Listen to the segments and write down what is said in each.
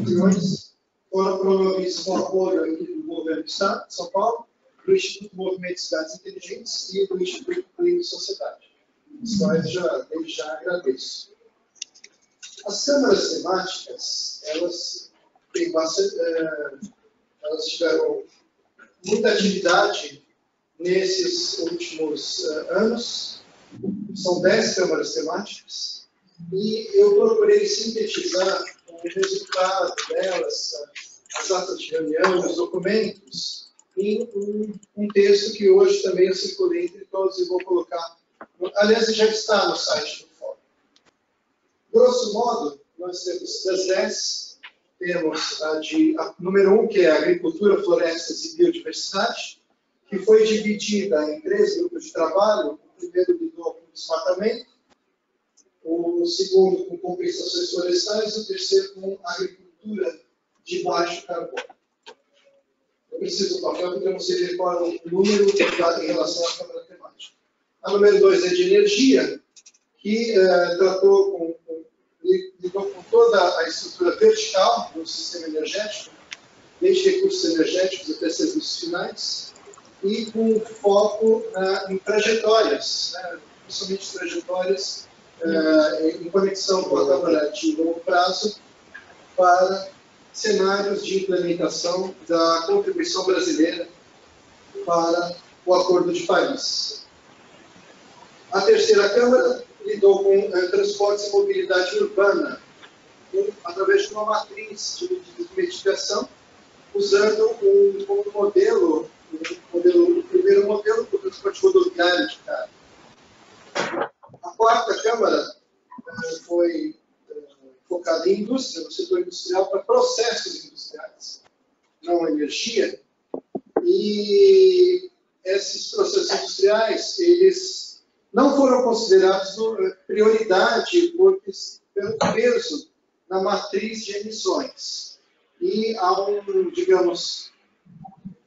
reuniões foram promovidas com apoio aqui do Governo do Estado de São Paulo, do Instituto Movimento de Cidades Inteligentes e do Instituto Clínico Sociedade. Os quais desde já agradeço. As câmaras temáticas, elas têm bastante, elas tiveram muita atividade nesses últimos anos. São 10 câmaras temáticas e eu procurei sintetizar o resultado delas, as atas de reunião, os documentos, em um texto que hoje também eu circulei entre todos e vou colocar. Aliás, já está no site do Fórum. Grosso modo, nós temos das 10, temos a número 1, que é Agricultura, Florestas e Biodiversidade, que foi dividida em 3 grupos de trabalho. O primeiro lidou com desmatamento, o segundo com compensações florestais e o terceiro com agricultura de baixo carbono. Eu preciso do papel porque eu não sei qual é o número em relação à câmara temática. A número 2 é de energia, que lidou com toda a estrutura vertical do sistema energético, desde recursos energéticos até serviços finais, e com foco em trajetórias, principalmente trajetórias em conexão com a Câmara de longo prazo para cenários de implementação da contribuição brasileira para o Acordo de Paris. A terceira Câmara lidou com transportes e mobilidade urbana, através de uma matriz de mitigação, usando como modelo, o primeiro modelo do transporte rodoviário de carga. A quarta Câmara foi focada em indústria, no setor industrial, para processos industriais, não energia. E esses processos industriais, eles não foram considerados prioridade pelo peso na matriz de emissões. E há digamos,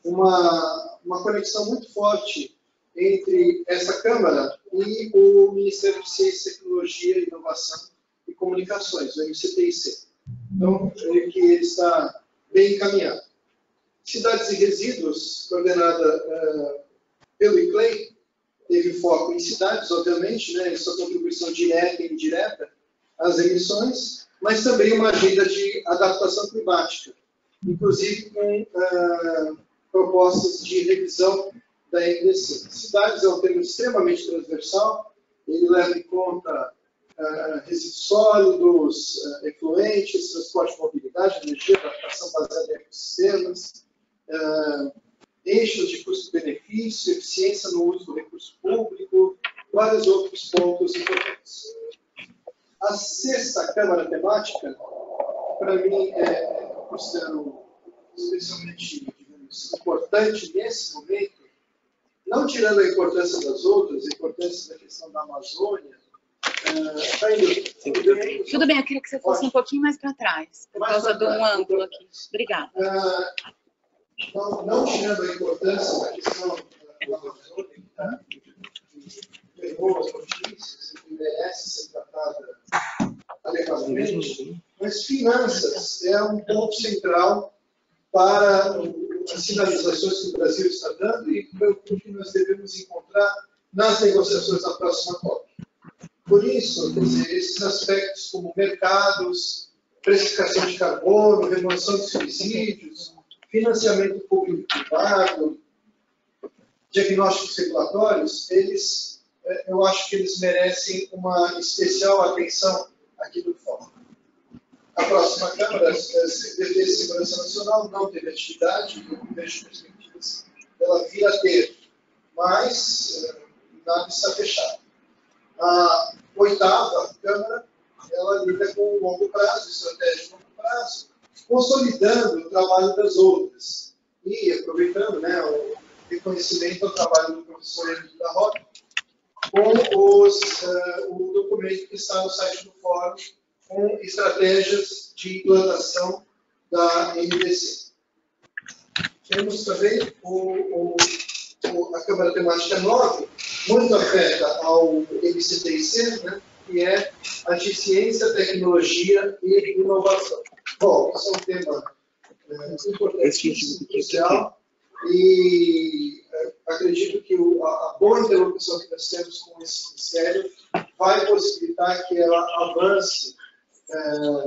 uma conexão muito forte entre essa Câmara e o Ministério de Ciência, Tecnologia, Inovação e Comunicações, o MCTIC. Então, que ele está bem encaminhado. Cidades e Resíduos, coordenada pelo ICLEI, teve foco em cidades, obviamente, em sua contribuição direta e indireta às emissões, mas também uma agenda de adaptação climática, inclusive com propostas de revisão da NDC. Cidades é um termo extremamente transversal, ele leva em conta resíduos sólidos, efluentes, transporte, mobilidade, energia, adaptação baseada em ecossistemas, eixos de custo-benefício, eficiência no uso do recurso público, vários outros pontos importantes. A sexta Câmara temática, para mim, eu considero especialmente, digamos, importante nesse momento, não tirando a importância das outras, a importância da questão da Amazônia. Tudo bem, eu queria que você fosse um pouquinho mais para trás, por causa de um ângulo aqui. Obrigada. Não tirando a importância da questão da Amazônia, que boas notícias, que merece ser tratada adequadamente, mas finanças é um ponto central para as sinalizações que o Brasil está dando e o que nós devemos encontrar nas negociações da próxima COP. Por isso, quer dizer, esses aspectos como mercados, precificação de carbono, remoção de subsídios, financiamento público-privado, diagnósticos regulatórios, eu acho que eles merecem uma especial atenção aqui do Fórum. A próxima Câmara, Defesa e Segurança Nacional, não teve atividade, eu não vejo perspectivas dela vir a ter, mas nada está fechado. A oitava Câmara, ela lida com o longo prazo, estratégia de longo prazo, consolidando o trabalho das outras e aproveitando o reconhecimento ao trabalho do professor Henrique da Roca com o documento que está no site do Fórum com estratégias de implantação da NDC. Temos também a Câmara Temática 9, muito afeta ao MCTIC, que é a de Ciência, Tecnologia e Inovação. Bom, esse é um tema importantíssimo, crucial, e acredito que a boa interlocução que nós temos com esse Ministério vai possibilitar que ela avance,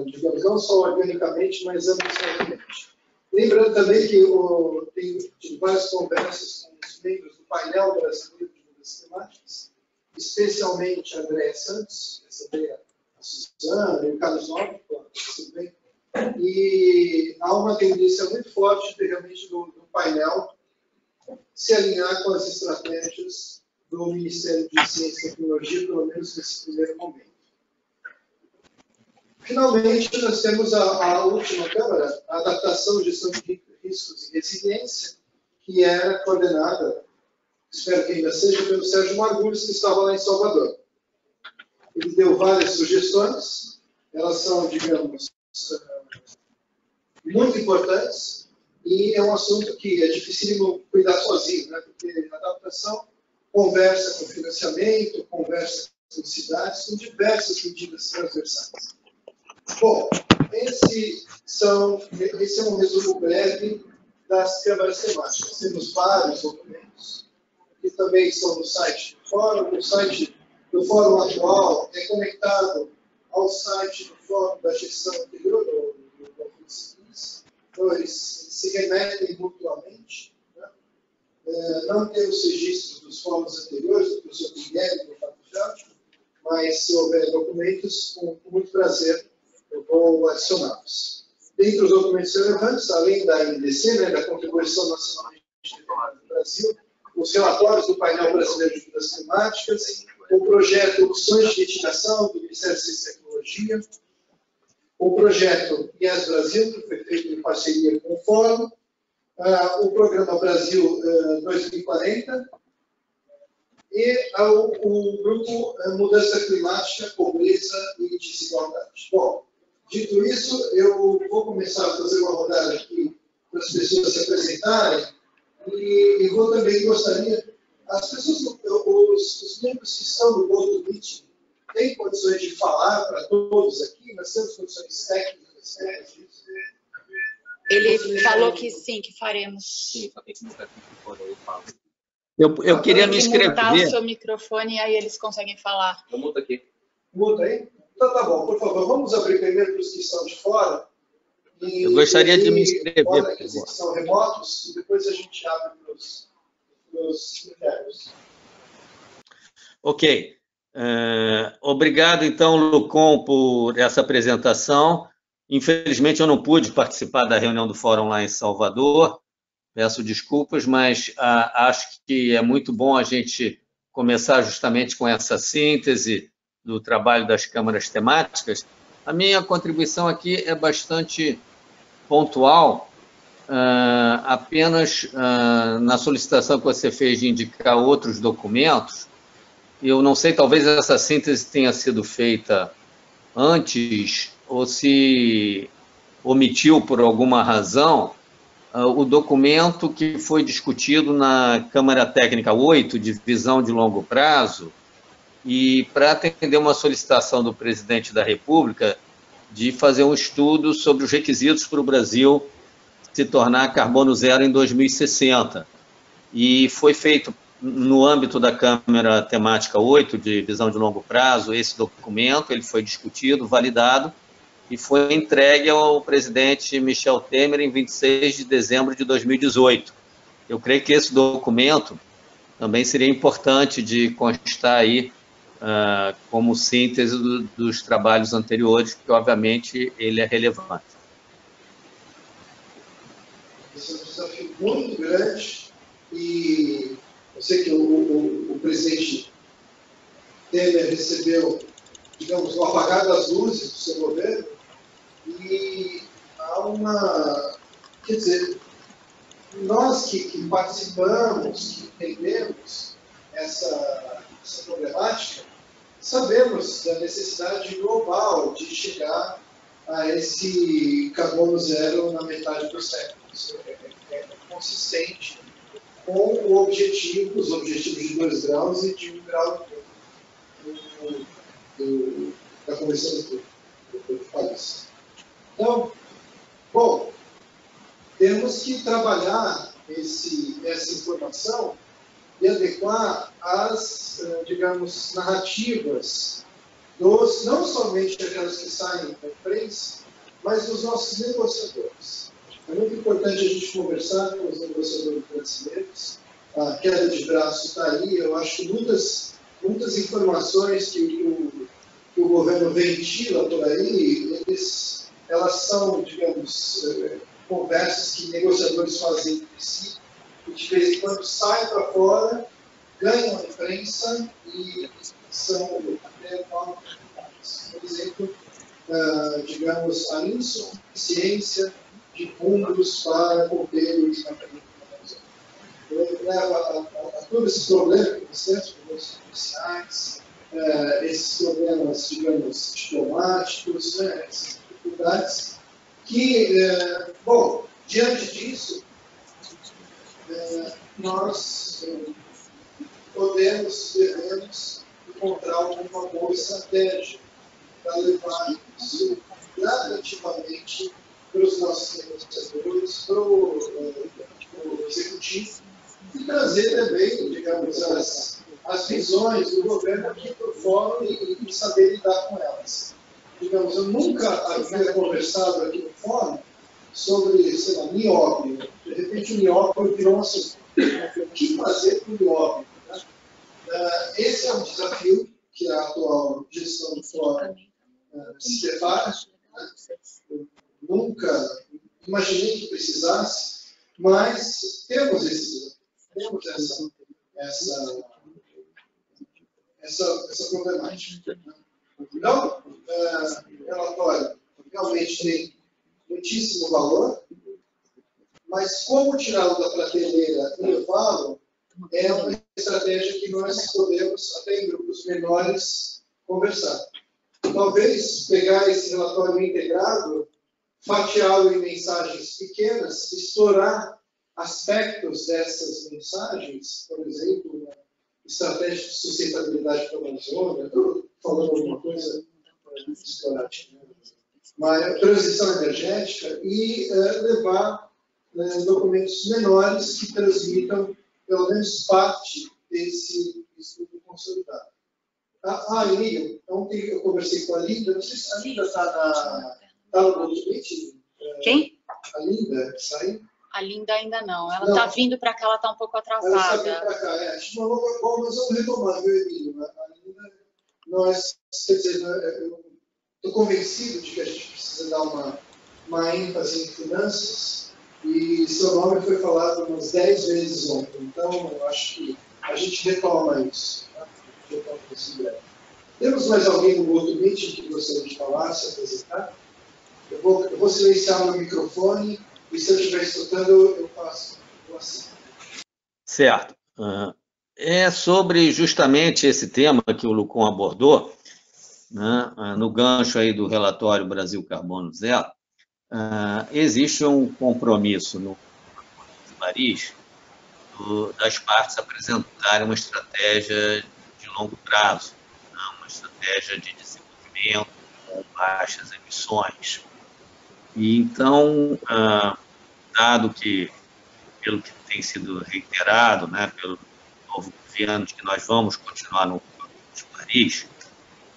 digamos, não só organicamente, mas ambicionalmente. Lembrando também que tenho tido várias conversas com os membros do painel brasileiro de mudanças climáticas, especialmente a Andréa Santos, a Suzana e o Carlos Nobre, bem. E há uma tendência muito forte realmente do painel se alinhar com as estratégias do Ministério de Ciência e Tecnologia, pelo menos nesse primeiro momento. Finalmente, nós temos a última Câmara, a Adaptação, Gestão de Riscos e Resiliência, que era coordenada, espero que ainda seja, pelo Sérgio Margulhos, que estava lá em Salvador. Ele deu várias sugestões, elas são, digamos, muito importantes, e é um assunto que é dificílimo cuidar sozinho, né? Porque a adaptação conversa com financiamento, conversa com cidades, com diversas medidas transversais. Bom, esse é um resumo breve das câmaras temáticas. Temos vários documentos, que também estão no site do Fórum. O site do Fórum atual é conectado ao site do Fórum da Gestão Anterior, do então, eles se remetem mutuamente. Né? Não temos registros dos fóruns anteriores, do professor Guilherme e do Fábio Jádio, mas se houver documentos, com muito prazer, eu vou adicioná-los. Dentre os documentos relevantes, além da NDC, né, da Contribuição Nacional do Brasil, os relatórios do painel brasileiro de mudanças climáticas, o projeto Opções de Mitigação do Ministério de Ciência e Tecnologia, o projeto IES Brasil, que foi feito em parceria com o Fórum, o Programa Brasil 2040 e o Grupo Mudança Climática, Pobreza e Desigualdade. Bom, dito isso, eu vou começar a fazer uma rodada aqui para as pessoas se apresentarem e vou também gostaria, as pessoas, os membros que estão no GoToMeeting, tem condições de falar para todos aqui? Nós temos condições técnicas? Ele falou que sim, que faremos. Sim, só tem que mudar o microfone, aí eu falo. Eu queria me inscrever. Mutar o seu microfone e aí eles conseguem falar. Eu muto aqui. Muta aí? Então tá bom, por favor, vamos abrir primeiro para os que estão de fora. Eu gostaria de me inscrever. Fora aqueles que são remotos, e depois a gente abre para os internos. Ok. Obrigado, então, Lucon, por essa apresentação. Infelizmente, eu não pude participar da reunião do Fórum lá em Salvador. Peço desculpas, mas acho que é muito bom a gente começar justamente com essa síntese do trabalho das câmaras temáticas. A minha contribuição aqui é bastante pontual, apenas na solicitação que você fez de indicar outros documentos. Eu não sei, talvez essa síntese tenha sido feita antes, ou se omitiu por alguma razão, o documento que foi discutido na Câmara Técnica 8, de visão de longo prazo, e para atender uma solicitação do presidente da República de fazer um estudo sobre os requisitos para o Brasil se tornar carbono zero em 2060. E foi feito no âmbito da Câmara Temática 8, de visão de longo prazo, esse documento, ele foi discutido, validado, e foi entregue ao presidente Michel Temer em 26 de dezembro de 2018. Eu creio que esse documento também seria importante de constar aí como síntese dos trabalhos anteriores, porque, obviamente, ele é relevante. Esse é um desafio muito grande e eu sei que o presidente Temer recebeu, digamos, o apagar das luzes do seu governo e há uma... Quer dizer, nós que participamos, que entendemos essa problemática, sabemos da necessidade global de chegar a esse carbono zero na metade do século. Isso é consistente com os objetivos de 2 graus e de 1 grau da Convenção do Paris. Então, Bom, temos que trabalhar essa informação e adequar as, digamos, narrativas não somente aquelas que saem da imprensa, mas dos nossos negociadores. É muito importante a gente conversar com os negociadores brasileiros. A queda de braço está aí. Eu acho que muitas informações que o governo ventila por aí, elas são, digamos, conversas que negociadores fazem entre si, e de vez em quando saem para fora, ganham a imprensa e são até mal interpretadas. Por exemplo, digamos, a insuficiência de fundos para conter o desmatamento da Amazônia. Leva a todos esses problemas que nós temos, problemas comerciais, esses problemas, digamos, diplomáticos, essas dificuldades, que, bom, diante disso, nós devemos encontrar alguma boa estratégia para levar isso gradativamente para os nossos negociadores, para o executivo, e trazer também, digamos, as visões do governo aqui para o fórum e saber lidar com elas. Digamos, eu nunca havia conversado aqui no fórum sobre, sei lá, nióbio. De repente o nióbio virou um assunto. O que fazer com o nióbio? Né? Esse é um desafio que a atual gestão do fórum se depara. Né? Eu nunca imaginei que precisasse, mas temos essa problemática. Né? Então, o relatório realmente tem muitíssimo valor, mas como tirá-lo da prateleira e levá-lo é uma estratégia que nós podemos, até em grupos menores, conversar. Talvez pegar esse relatório integrado, fatiá-lo em mensagens pequenas, explorar aspectos dessas mensagens, por exemplo, estratégia de sustentabilidade para a Amazônia, estou falando alguma coisa esporádica, né? Mas transição energética, e levar documentos menores que transmitam pelo menos parte desse estudo consolidado. A Lívia, ontem eu conversei com a Linda, não sei se a Linda está no GoToMeeting. Quem? A Linda, saiu? A Linda ainda não. Ela está vindo para cá, ela está um pouco atrasada. Ela está vindo para cá, a gente falou, bom, mas vamos retomar, viu, Emílio? A Linda, quer dizer, eu estou convencido de que a gente precisa dar uma ênfase em finanças, e seu nome foi falado umas 10 vezes ontem, então eu acho que a gente retoma isso. Tá? Retoma isso em breve. Temos mais alguém no outro meeting que gostaria de falar, se apresentar? Eu vou silenciar o meu microfone, e se eu estiver escutando, eu faço assim. Certo. É sobre justamente esse tema que o Lucon abordou, né, no gancho aí do relatório Brasil Carbono Zero. Existe um compromisso no Acordo de Paris das partes apresentarem uma estratégia de longo prazo, né, uma estratégia de desenvolvimento com baixas emissões. E então, dado que, pelo que tem sido reiterado, né, pelo novo governo, de que nós vamos continuar no Acordo de Paris,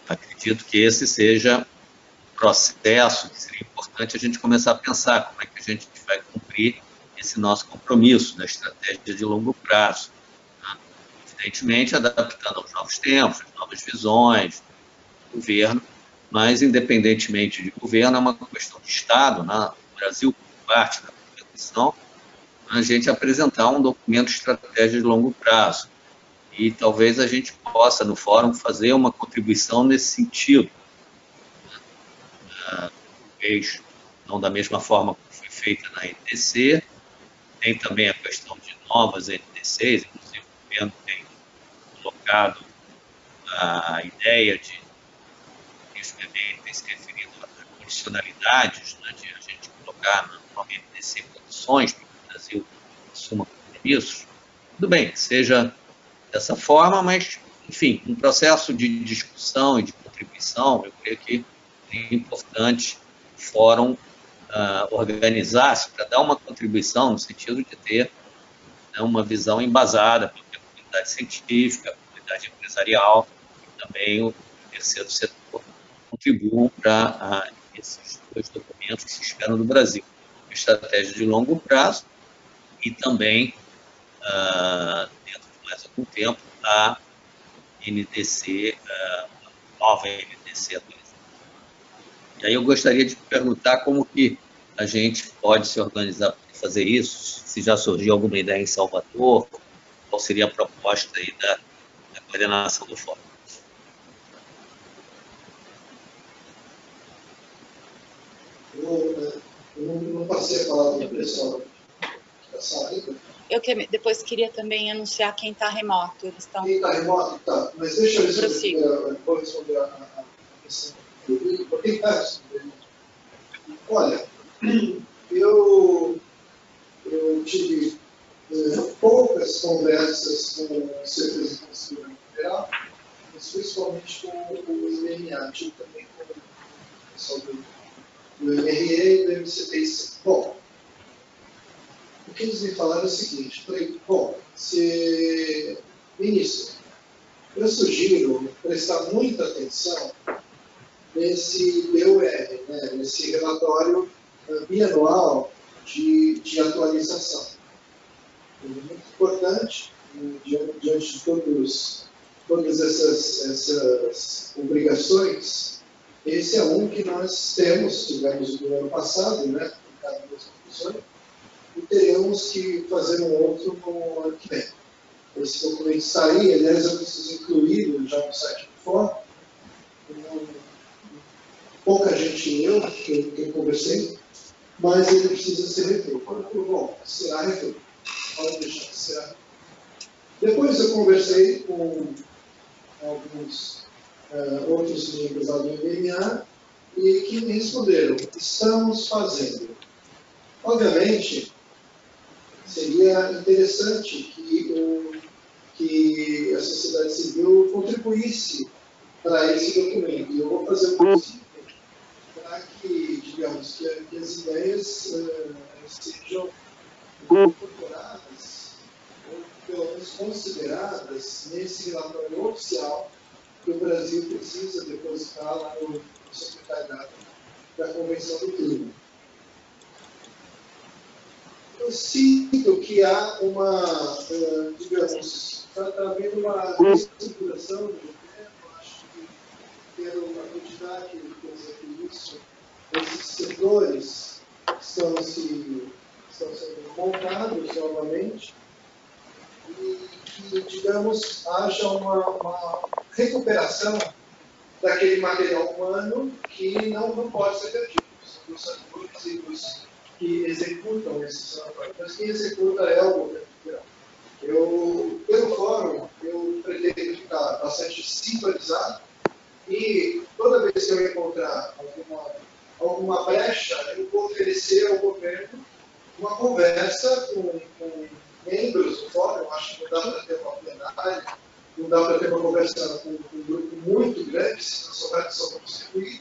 acredito que esse seja um processo que seria importante a gente começar a pensar como é que a gente vai cumprir esse nosso compromisso da estratégia de longo prazo. Né? Evidentemente, adaptando aos novos tempos, às novas visões do governo, mas, independentemente de governo, é uma questão de Estado, né? O Brasil, por parte da Constituição, a gente apresentar um documento de estratégia de longo prazo. E talvez a gente possa, no fórum, fazer uma contribuição nesse sentido. Talvez não da mesma forma que foi feita na NDC, tem também a questão de novas NDCs, inclusive o governo tem colocado a ideia de isso também tem se referido a condicionalidades, né, de a gente colocar na NDC condições para que o Brasil assuma compromissos. Tudo bem, que seja dessa forma, mas, enfim, um processo de discussão e de contribuição, eu creio que é importante o fórum organizar-se para dar uma contribuição no sentido de ter, né, uma visão embasada pela comunidade científica, comunidade empresarial, e também o terceiro setor contribuam para esses dois documentos que se esperam do Brasil. Estratégia de longo prazo e também, dentro de mais algum tempo, a NDC, a nova NDC atualizada. E aí eu gostaria de perguntar como que a gente pode se organizar para fazer isso, se já surgiu alguma ideia em Salvador, qual seria a proposta aí da coordenação do fórum. Eu não passei a palavra para o pessoal da saída. Depois queria também anunciar quem está remoto. Eles estão... Quem está remoto? Tá. Mas deixa eu vou responder a questão do Rodrigo. Por quem está respondendo? Olha, eu tive poucas conversas com o seu presidente do governo federal, mas principalmente com o MMA, tive também com o pessoal do MRE e do MCTIC. Bom, o que eles me falaram é o seguinte: falei, bom, ministro, eu sugiro prestar muita atenção nesse BUR, né, nesse relatório bianual de atualização. É muito importante, diante de todas essas obrigações. Esse é um que nós tivemos no ano passado, né, em cada das instituições, e teremos que fazer um outro no ano que vem. Esse documento está aí, aliás, eu preciso incluí-lo já no site do fórum. Pouca gente leu, que eu conversei, mas ele precisa ser refeito. Bom, será refeito. Pode deixar, será. Depois eu conversei com alguns outros membros lá do MMA e que me responderam: estamos fazendo. Obviamente, seria interessante que a sociedade civil contribuísse para esse documento. E eu vou fazer o possível para que, digamos, que as ideias sejam incorporadas, ou pelo menos consideradas, nesse relatório oficial que o Brasil precisa depositar lá no secretariado da Convenção do Clima. Eu sinto que há uma, digamos, está havendo uma reestruturação do governo. Acho que ter uma quantidade de coisas que isso, esses setores estão sendo montados novamente e que, digamos, haja uma recuperação daquele material humano que não pode ser perdido. São os setores e os que executam esses relatórios, mas quem executa é o governo federal. Pelo fórum, eu pretendo ficar bastante sintonizado e toda vez que eu encontrar alguma brecha, eu vou oferecer ao governo uma conversa com membros do fórum. Eu acho que não dá para ter uma plenária, não dá para ter uma conversa com um grupo muito grande, se não souber que só constituídos,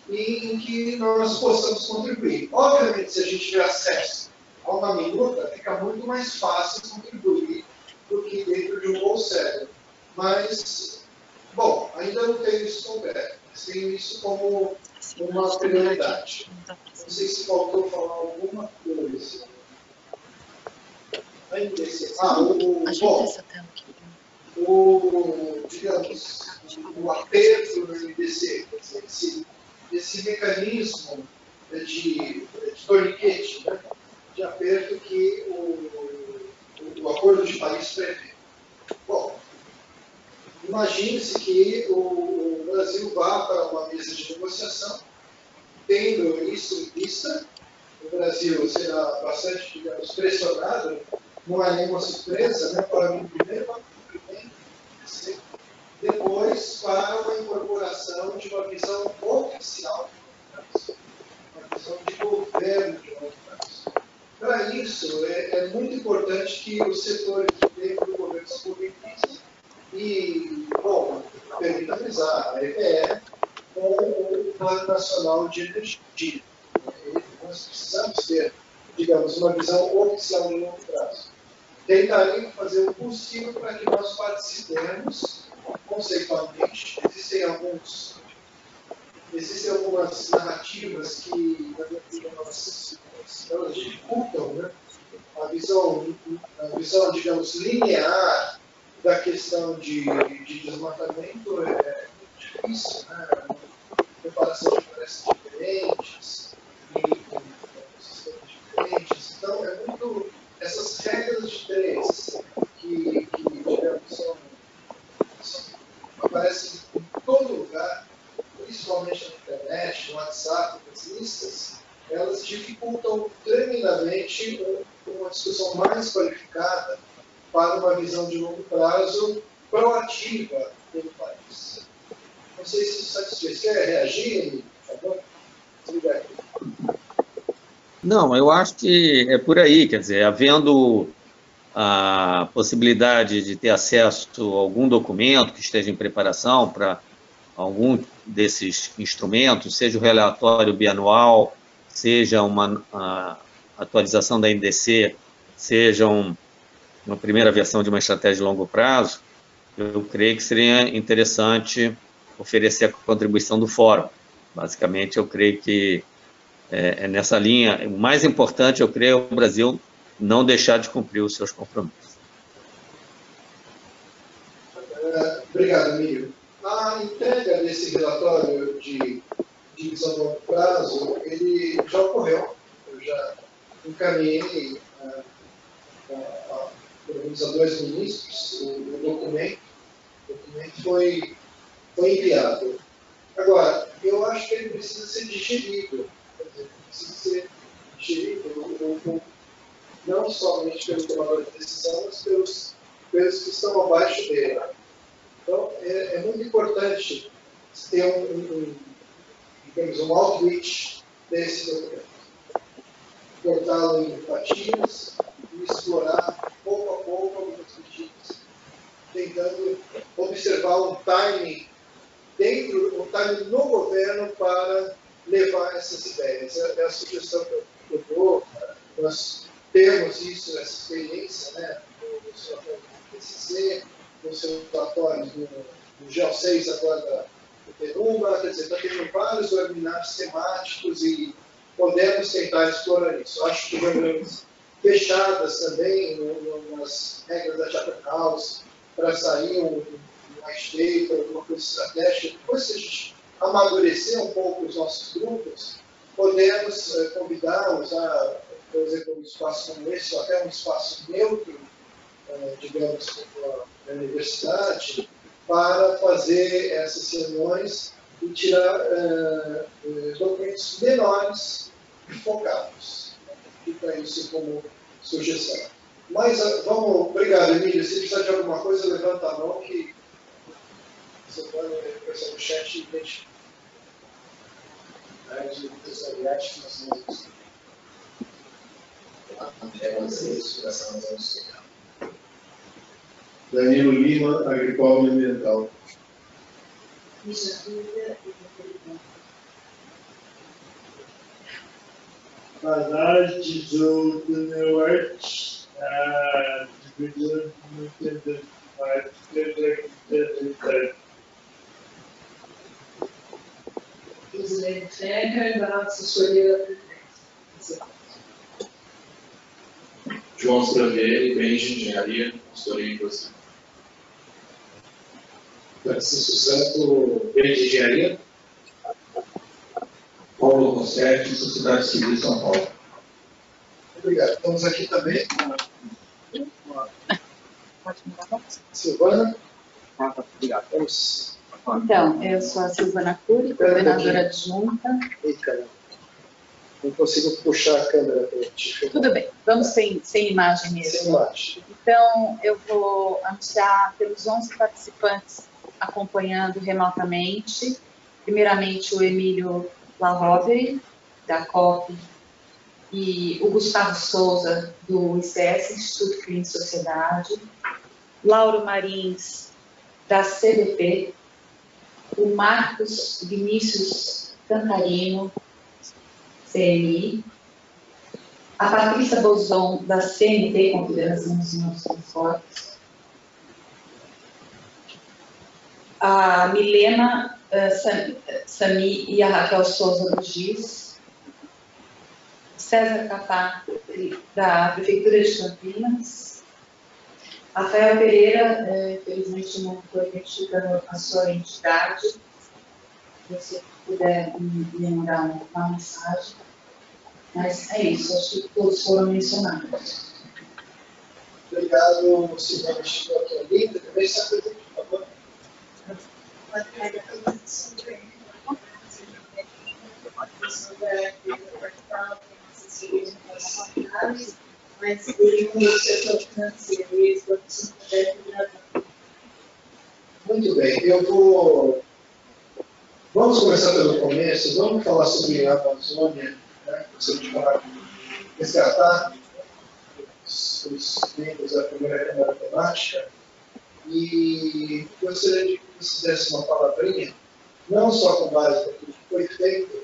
e em que nós possamos contribuir. Obviamente, se a gente tiver acesso a uma minuta, fica muito mais fácil contribuir do que dentro de um bolsério. Mas, bom, ainda não tenho isso concreto, mas tenho isso como uma prioridade. Não sei se faltou falar alguma coisa. Digamos, o aperto no MDC, esse mecanismo de torniquete, né, de aperto que o Acordo de Paris prevê. Bom, imagine-se que o Brasil vá para uma mesa de negociação, tendo isso em vista. O Brasil será bastante, digamos, pressionado, não é nenhuma surpresa, né, para o primeiro, depois para uma incorporação de uma visão oficial, uma visão de governo de longo prazo. Para isso, é muito importante que os setores dentro do governo se mobilizem e, bom, permita frisar, a EPE com o Plano Nacional de Energia. Ele nós precisamos ter, digamos, uma visão oficial de longo prazo. Tentarei fazer o possível para que nós participemos conceitualmente. Existem algumas narrativas que, na minha opinião, elas dificultam, né? A visão, digamos, linear da questão de desmatamento é muito difícil, né? Preparação de florestas diferentes, e sistemas diferentes. Então, é muito essas regras de três que digamos, aparecem em todo lugar, principalmente na internet, no WhatsApp, nas listas, elas dificultam tremendamente uma discussão mais qualificada para uma visão de longo prazo proativa pelo país. Não sei se isso satisfez. Quer reagir, por favor? Obrigado. Não, eu acho que é por aí, quer dizer, havendo a possibilidade de ter acesso a algum documento que esteja em preparação para algum desses instrumentos, seja o relatório bianual, seja uma atualização da NDC, seja uma primeira versão de uma estratégia de longo prazo, eu creio que seria interessante oferecer a contribuição do fórum. Basicamente, eu creio que é nessa linha. O mais importante, eu creio, é o Brasil não deixar de cumprir os seus compromissos. Obrigado, Emílio. A entrega desse relatório de visão a longo prazo, ele já ocorreu. Eu já encaminhei pelo menos a 2 ministros o documento. O documento foi enviado. Agora, eu acho que ele precisa ser digerido. Quer dizer, precisa ser digerido não somente pelo tomador de decisão, mas pelos que estão abaixo dele. Então, é muito importante ter digamos, um outreach desse documento. Cortá-lo em fatias e explorar pouco a pouco algumas medidas, tentando observar um timing no governo para levar essas ideias. É a sugestão que eu dou. Nós temos isso, essa experiência, né, no seu relatório do PCC, no seu relatório do GEO6, agora do PNUMA, quer dizer, está tendo vários webinários temáticos e podemos tentar explorar isso. Acho que reuniões fechadas também nas regras da Chatham House, para sair uma esteita, alguma coisa estratégica. Depois que a gente amadurecer um pouco os nossos grupos, podemos convidá-los a, por exemplo, um espaço como esse, ou até um espaço neutro, digamos, na universidade, para fazer essas reuniões e tirar documentos menores e focados. Fica isso como sugestão. Mas vamos, obrigado, Emílio. Se precisar de alguma coisa, levanta a mão que você pode conversar no chat e identificar. Danilo Lima, Agricólogos Ambiental. Boa tarde, sou do Norte, divisão de Presidente Ferrer, da assessoria da presidência. João Spravieri, bem de engenharia, consultoria em você. Francisco Santo, bem de engenharia. Paulo Rossetti, Sociedade Civil de São Paulo. Obrigado. Estamos aqui também com a Silvana. Obrigado. Então, eu sou a Silvana Cury, coordenadora adjunta. Eita, não consigo puxar a câmera para te. Tudo bem, vamos sem imagem mesmo. Sem imagem. Então, eu vou anunciar, temos 11 participantes acompanhando remotamente. Primeiramente, o Emílio Laroveri, da COP, e o Gustavo Souza, do ICS, Instituto Clínico e Sociedade, Lauro Marins, da CDP, o Marcos Vinícius Cantarino, CNI, A Patrícia Bozon, da CNT, Confederação Nacional dos Transportes. A Milena Sami e a Raquel Souza do GIS. César Capá, da Prefeitura de Campinas. Rafael Pereira, infelizmente não foi identificando a sua entidade. Se você puder me mandar uma mensagem. Mas é isso, acho que todos foram mencionados. Obrigado, Silvana. Chegou aqui a Linda. Também se apresente, por favor. Mas no setor financeiro e exploração de Muito bem, vamos começar pelo começo, vamos falar sobre a Amazônia, né? Você vai resgatar os membros da primeira Câmara Temática e gostaria de que você desse uma palavrinha, não só com base naquilo que foi feito,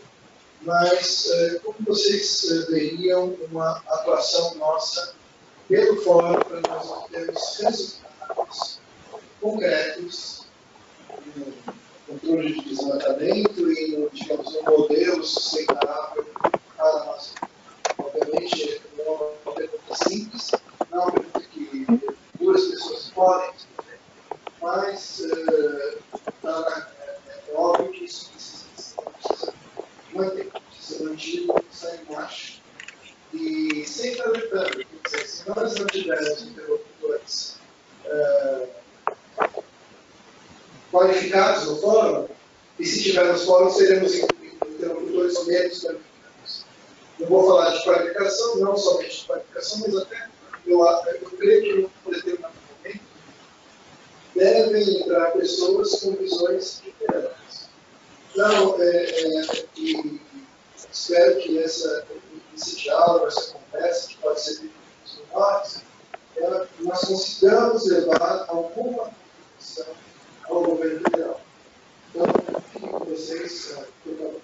mas como vocês veriam uma atuação nossa pelo fórum para nós obtermos resultados concretos no controle de desmatamento e no, digamos, um modelo sustentável para a Amazônia. Obviamente, não é uma pergunta simples, não é uma pergunta que duas pessoas podem responder, mas é óbvio que isso precisa manter, precisa ser mantido, sai embaixo. E sempre alertando, se nós não tivermos interlocutores qualificados no fórum, e se tivermos fórum, seremos interlocutores menos qualificados. Não vou falar de qualificação, não somente de qualificação, mas até eu creio que no determinado momento devem entrar pessoas com visões diferentes. Então, espero que esse diálogo, essa conversa, que pode ser feita com nós, nós consigamos levar alguma contribuição ao governo federal. Então, fiquem com vocês, por favor.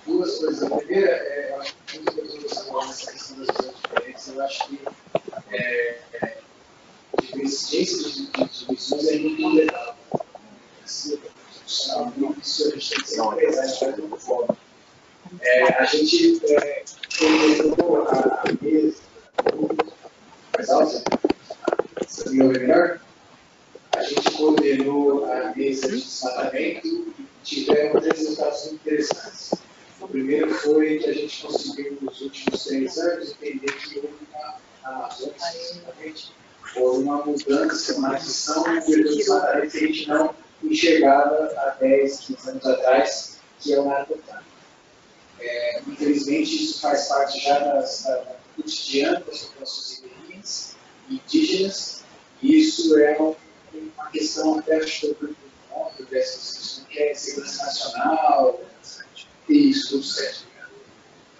Duas coisas. A primeira, eu acho que muitas pessoas falam nessa questão das visões diferentes. Eu acho que divergência de visões é muito legal. Isso a gente tem que ser empresário de uma forma. A gente coordenou a mesa. Mais alto? Você me ouve melhor? A gente coordenou a mesa de desmatamento e tivemos resultados muito interessantes. O primeiro foi que a gente conseguiu, nos últimos 3 anos, entender que houve na Amazônia, especificamente, houve uma mudança, uma adição no desmatamento que a gente não enxergada há 10, 15 anos atrás, que é o narcotráfico. Infelizmente, isso faz parte já do cotidiano das populações ribeirinhas, indígenas, e isso é uma questão até, acho que eu pergunto, dessas que é segurança nacional, isso, tudo certo.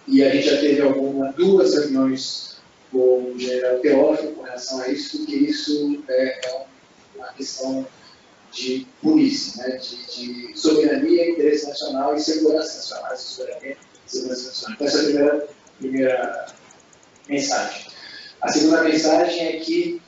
E a gente já teve 2 reuniões com o general Teófilo com relação a isso, porque isso é uma questão de polícia, né? de soberania, interesse nacional e segurança nacional. Soberania e segurança nacional. Então, essa é a primeira mensagem. A segunda mensagem é que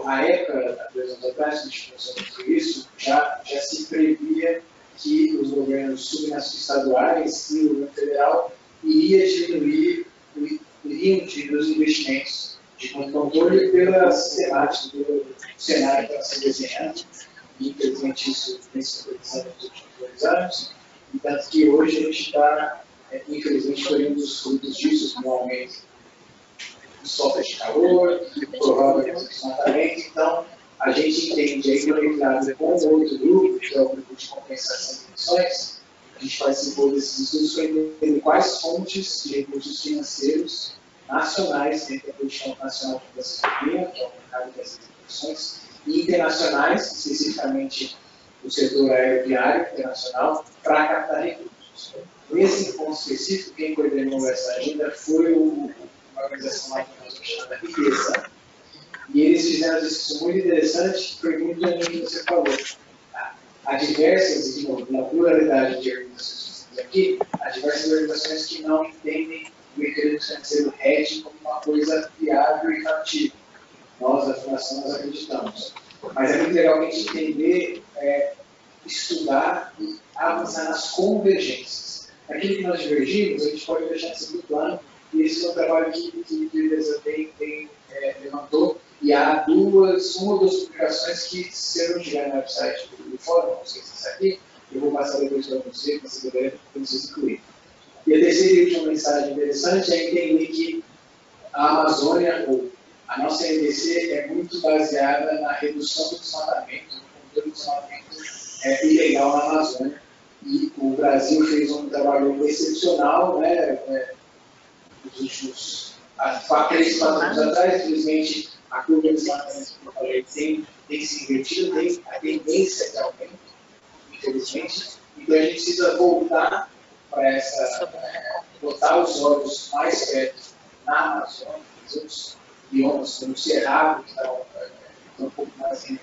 a ECA, há 2 anos atrás, que a gente começou a fazer isso, já se previa que os governos subestaduais e o governo federal iriam diminuir os investimentos de controle pelas temáticas do cenário que está se desenhando. Infelizmente, isso vem se concretizando nos últimos 2 anos, e tanto que hoje a gente está, infelizmente, colhendo os frutos disso, com o aumento de solta de calor, provavelmente desmatamento. Então, a gente entende aí, conectado com o outro grupo, que é o grupo de compensação de emissões, a gente participou desses estudos para entender quais fontes de recursos financeiros nacionais dentro da política nacional de desenvolvimento, que é o mercado dessas emissões, e internacionais, especificamente o setor aeroviário internacional, para captar recursos. Nesse ponto específico, quem coordenou essa agenda foi uma organização lá chamada Riqueza, e eles fizeram um exercício muito interessante, que foi muito bem o que você falou. Há diversas, de novo, na pluralidade de organizações E aqui, há diversas organizações que não entendem o mecanismo financeiro hedge como uma coisa viável e factível. Nós, da Fundação, nós acreditamos. Mas é muito legal a gente entender, estudar e avançar nas convergências. Aquilo que nós divergimos, a gente pode deixar em segundo plano, e esse é um trabalho que o Teresa levantou, e há uma ou duas publicações que, se eu não tiver no website do fórum, não sei se está aqui, eu vou passar depois para você puder, para vocês incluírem. E a terceira e última mensagem interessante é entender que a Amazônia, ou a nossa NDC, é muito baseada na redução do desmatamento, no controle do desmatamento ilegal na Amazônia. E o Brasil fez um trabalho excepcional, né, nos últimos 3 anos atrás. Infelizmente, a curva de desmatamento, como eu falei, tem se invertido, tem a tendência de aumento, infelizmente. Então, a gente precisa voltar para botar os olhos mais perto na Amazônia, nos outros biomas, como o Cerrado, que está um pouco mais na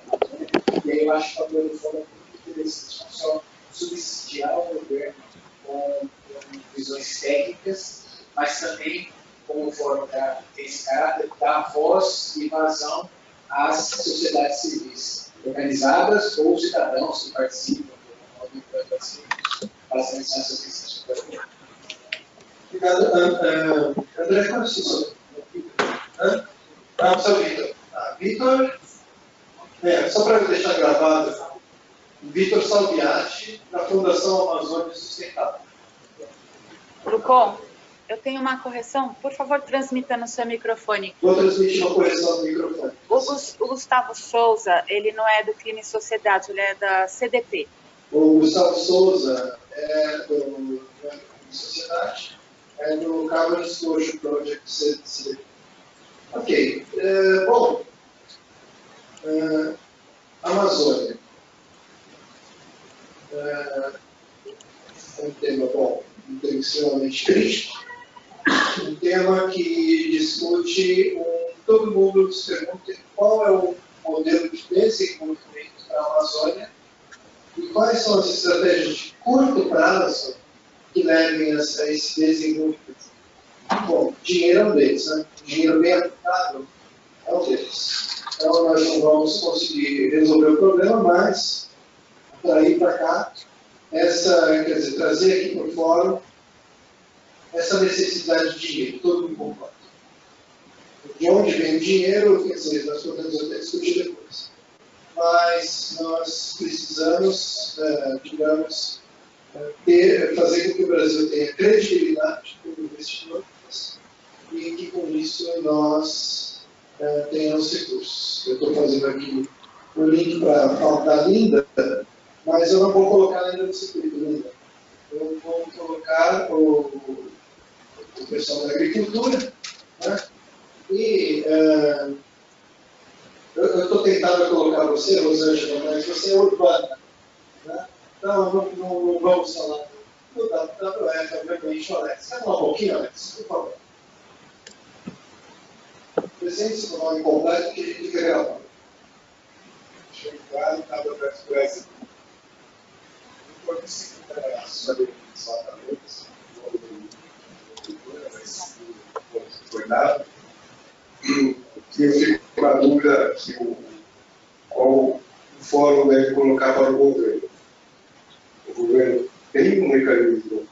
Amazônia. E aí eu acho que a plataforma é muito interessante, não só subsidiar o governo com visões técnicas, mas também, como forma de esse caráter, dar voz e vazão às sociedades civis organizadas ou cidadãos que participam fazendo essas questões. Obrigado. André, qual é o seu nome? Vitor. Vitor, só para deixar gravado, Vitor Salviati, da Fundação Amazônia Sustentável. Lucon, eu tenho uma correção. Por favor, transmita no seu microfone. Vou transmitir uma correção no microfone. O Gustavo Souza, ele não é do Clima e Sociedade, ele é da CDP. O Gustavo Souza é do Clima e Sociedade, é do Carbon Disclosure Project CDP. Ok. Bom, Amazônia. É um tema bom, um tema extremamente crítico, um tema que discute, todo mundo se pergunta qual é o modelo de desenvolvimento da Amazônia e quais são as estratégias de curto prazo que levem a esse desenvolvimento. Bom, dinheiro é um deles, né? Dinheiro bem aplicado é um deles. Então, nós não vamos conseguir resolver o problema, mas, daí para cá, trazer aqui para o fórum essa necessidade de dinheiro, todo mundo concorda. De onde vem o dinheiro, quer dizer, nós podemos até discutir depois. Mas nós precisamos, fazer com que o Brasil tenha credibilidade como investidor e que com isso nós tenhamos recursos. Eu estou fazendo aqui o link para a pauta da Linda, mas eu não vou colocar ainda no circuito, Linda. Eu vou colocar o pessoal da agricultura, né? E eu estou tentando colocar você, Rosângela, mas você é urbana, né? Então, não vamos falar do WWF, obviamente, Alex. Quer falar um pouquinho, Alex? Por favor. Presente-se com o nome completo que a gente fica gravando. Chegar no WWF Brasil. Eu conheci sobre desmatamentos, mas não foi nada. E eu fico com a dúvida qual o fórum deve colocar para o governo. O governo tem um mecanismo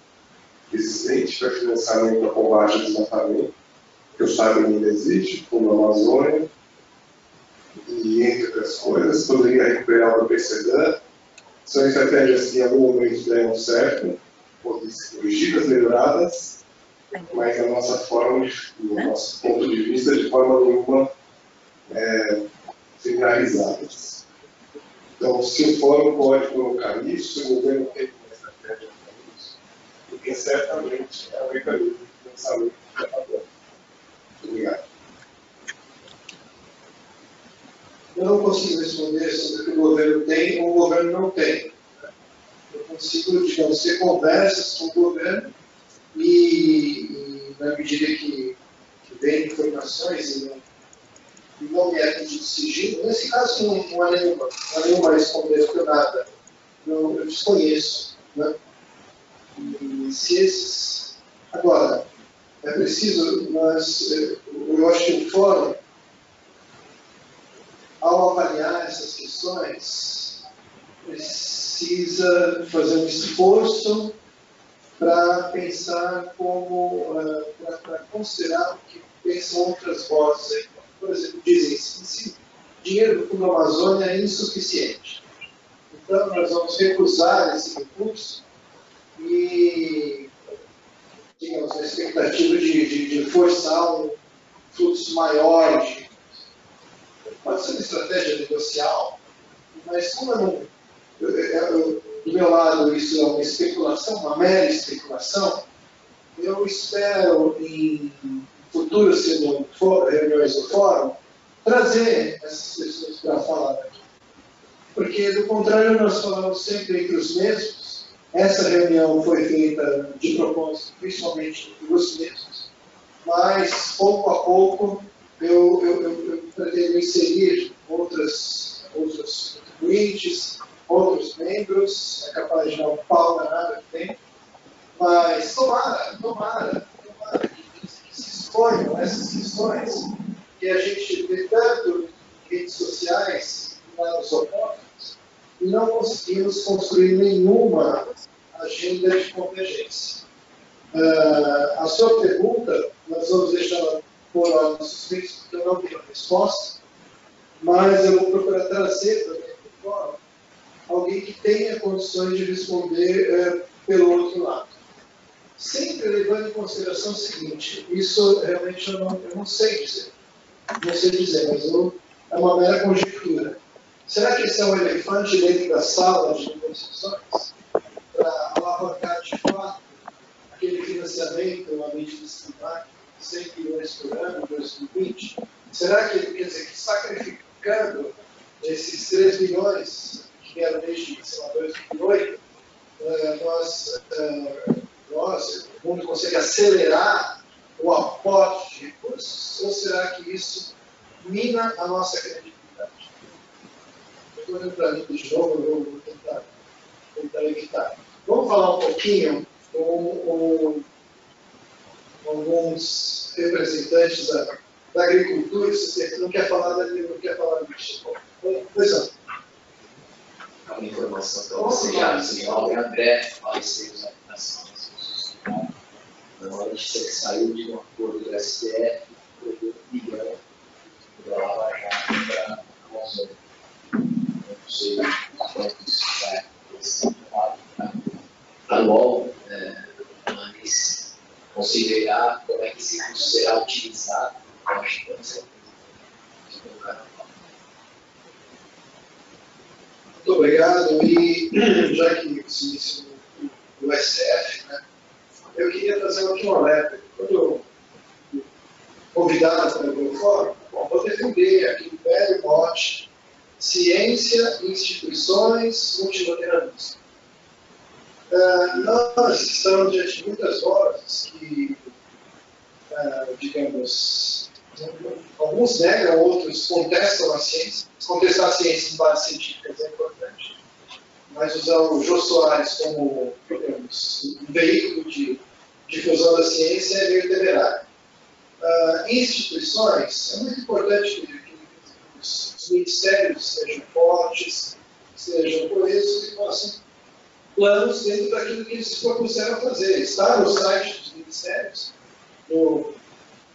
existente para financiamento da combate ao desmatamento, que eu saiba ainda existe, como a Amazônia, e entre outras coisas, poderia recuperar o PCDAN. São estratégias que em algum momento deram certo, podem ser corrigidas, melhoradas, mas da nossa forma, do nosso ponto de vista, de forma nenhuma finalizadas. Então, se o fórum pode colocar isso, o governo tem uma estratégia para isso, porque certamente é um mecanismo de pensamento que está bom. Obrigado. Eu não consigo responder sobre o que o governo tem ou o governo não tem. Eu consigo, digamos, ter conversas com o governo e na medida que vem informações e não me é pedido sigilo, nesse caso não há nenhuma responder por nada. Eu desconheço, né? se esses... Agora, é preciso, mas eu acho que o fórum, ao avaliar essas questões, precisa fazer um esforço para pensar como, para considerar o que pensam outras vozes aí. Por exemplo, dizem que dinheiro do Fundo Amazônia é insuficiente. Então, nós vamos recusar esse recurso e, digamos, a expectativa de forçar um fluxo maior de... Pode ser uma estratégia negocial, mas como do meu lado isso é uma especulação, uma mera especulação, eu espero em futuras reuniões do fórum trazer essas pessoas para falar aqui. Porque, do contrário, nós falamos sempre entre os mesmos. Essa reunião foi feita de propósito, principalmente entre os mesmos, mas, pouco a pouco, eu pretendo inserir outros contribuintes, outros membros, é capaz de dar um pau danado aqui dentro, mas tomara que se exponham essas questões que a gente vê tanto em redes sociais, nos opostos, e não conseguimos construir nenhuma agenda de convergência. A sua pergunta, nós vamos deixar por lá no suspenso, porque eu não tenho a resposta, mas eu vou procurar trazer para dentro do fórum alguém que tenha condições de responder pelo outro lado. Sempre levando em consideração o seguinte, isso realmente eu não sei dizer, mas é uma mera conjectura. Será que esse é um elefante dentro da sala de negociações para alavancar de fato aquele financiamento, a medida climática, 100 milhões por ano em 2020? Será que, quer dizer, que sacrificando esses 3 bilhões que vieram desde, sei lá, 2008, o mundo consegue acelerar o aporte de recursos? Ou será que isso mina a nossa credibilidade? Eu estou olhando para mim de novo, eu vou tentar evitar. Vamos falar um pouquinho com alguns representantes da agricultura. Você não quer falar não quer falar disso. Pois não. Uma informação para você já, o André faleceu na aplicação na hora de ser que saiu de um acordo do STF, por $1 bilhão da Lava Jato para a Amazônia. Não sei quanto isso vai ser anual, mas considerar como é que esse recurso será utilizado, eu acho que pode ser Muito obrigado. E já que se mencionou o SF, né, eu queria fazer aqui um alerta. Quando eu convidado para o fórum, vou defender aquele velho mote: ciência, instituições, multilateralismo. Nós estamos diante de muitas vozes que, digamos, alguns negam, outros contestam a ciência. Contestar a ciência em base científica é importante, mas usar o Jô Soares como, digamos, um veículo de difusão da ciência é meio temerário. Instituições, é muito importante que os ministérios sejam fortes, sejam coesos e possam planos dentro daquilo que eles se propuseram fazer. Está no site dos ministérios, do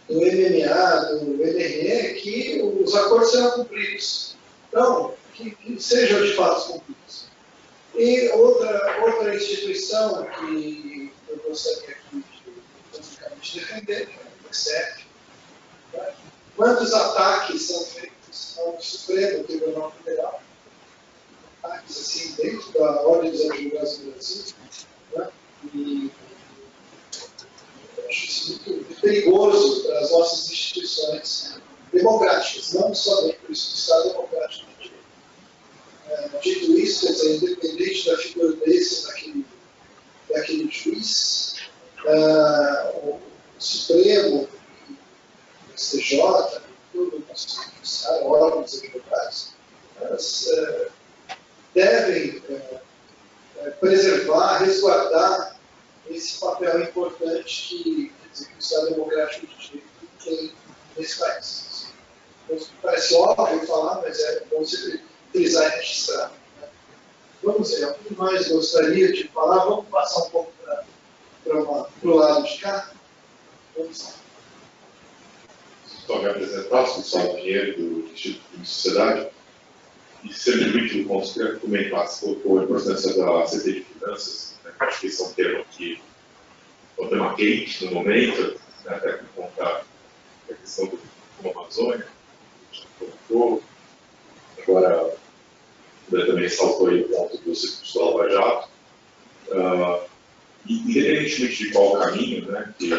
MMA, do MRE, que os acordos serão cumpridos. Então, que sejam de fato cumpridos. E outra instituição que eu gostaria aqui de defender, é o ICF. Quantos ataques são feitos ao Supremo Tribunal Federal? Ataques assim, dentro da ordem dos advogados do Brasil. Né? E eu acho isso muito perigoso para as nossas instituições democráticas, não só dentro do Estado democrático de direito. Dito isso, quer dizer, independente da figura desse, daquele juiz, o Supremo, o STJ, todo o Conselho Judiciário, órgãos advogados, devem preservar, resguardar esse papel importante que, quer dizer, que o Estado Democrático de Direito tem nesse país. Então, parece óbvio falar, mas é bom sempre frisar e registrar. Né? Vamos ver, o que mais gostaria de falar? Vamos passar um pouco para o lado de cá? Vamos lá. Só me apresentar, sou Gustavo Pinheiro, do Instituto de Sociedade. E, se me permite, eu queria comentar sobre a importância da CT de Finanças, né? Acho que esse é um tema que é um tema quente no momento, né? Até por conta da questão do Amazônia, que já colocou. Agora, ele também saltou aí o ponto do circuito do Lava Jato. Independentemente de qual caminho, né, que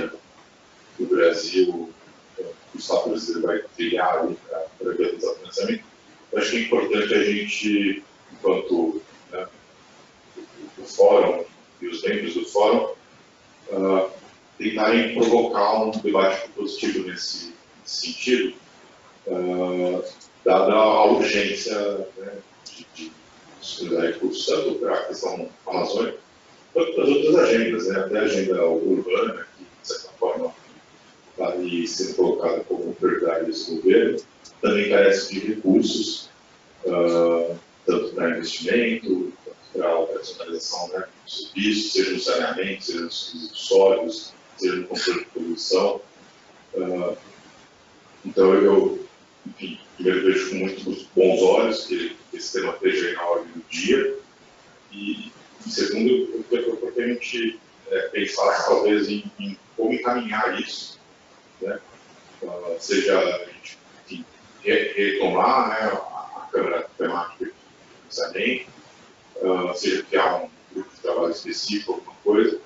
o Brasil, o Estado brasileiro vai trilhar para realizar o financiamento, eu acho que é importante a gente, enquanto, né, o Fórum e os membros do Fórum, tentarem provocar um debate positivo nesse sentido, dada a urgência, né, de disponibilizar recursos tanto para a questão amazônica, quanto para as outras agendas, né, até a agenda urbana, que, de certa forma, está ali sendo colocada como prioridade desse governo, também carece de recursos, tanto para investimento, quanto para a operacionalização, né, do serviço, seja no saneamento, seja nos resíduos sólidos, seja no controle de poluição. Então, eu, enfim, primeiro vejo com muitos bons olhos que esse tema esteja aí na ordem do dia, e segundo, eu quero que a gente pensar talvez em como encaminhar isso, né? Seja a gente, enfim, retomar, né, a Câmara Temática de Financiamento, seja criar um grupo de trabalho específico, alguma coisa,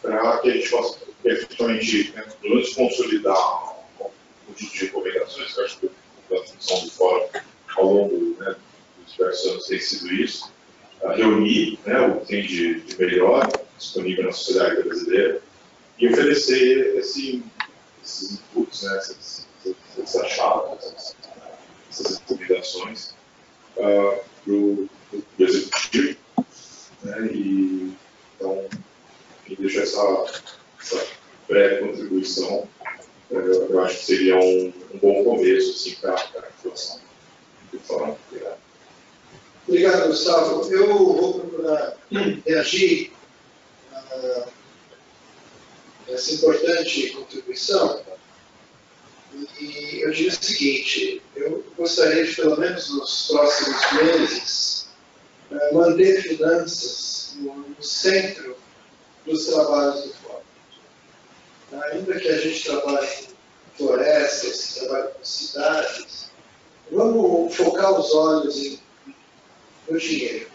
para que a gente possa efetivamente, né, pelo menos consolidar um conjunto de recomendações, que eu acho que a função do Fórum ao longo, né, dos diversos anos tem sido isso, reunir, né, o que tem de melhor disponível na sociedade brasileira e oferecer esses inputs, né, esses achados, essas recomendações para o Executivo, né, e então, enfim, deixo essa breve contribuição. Eu acho que seria um bom começo assim, para a situação do Fórum. Obrigado, Gustavo. Eu vou procurar reagir a essa importante contribuição. E eu diria o seguinte, eu gostaria de, pelo menos nos próximos meses, manter finanças no centro dos trabalhos do Fórum. Ainda que a gente trabalhe com florestas, trabalhe com cidades, vamos focar os olhos no dinheiro.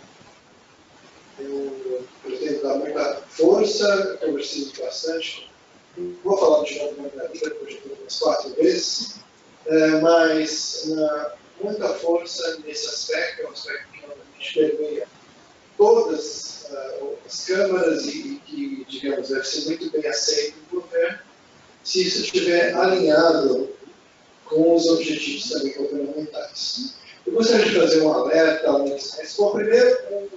Eu pretendo dar muita força, conversei bastante, não vou falar de novo na minha vida, porque eu já falei umas 4 vezes, mas muita força nesse aspecto, é um aspecto que realmente permeia todas as câmaras e que, digamos, deve ser muito bem aceito no governo, se isso estiver alinhado com os objetivos também governamentais. Eu gostaria de fazer um alerta, mas, bom, primeiro,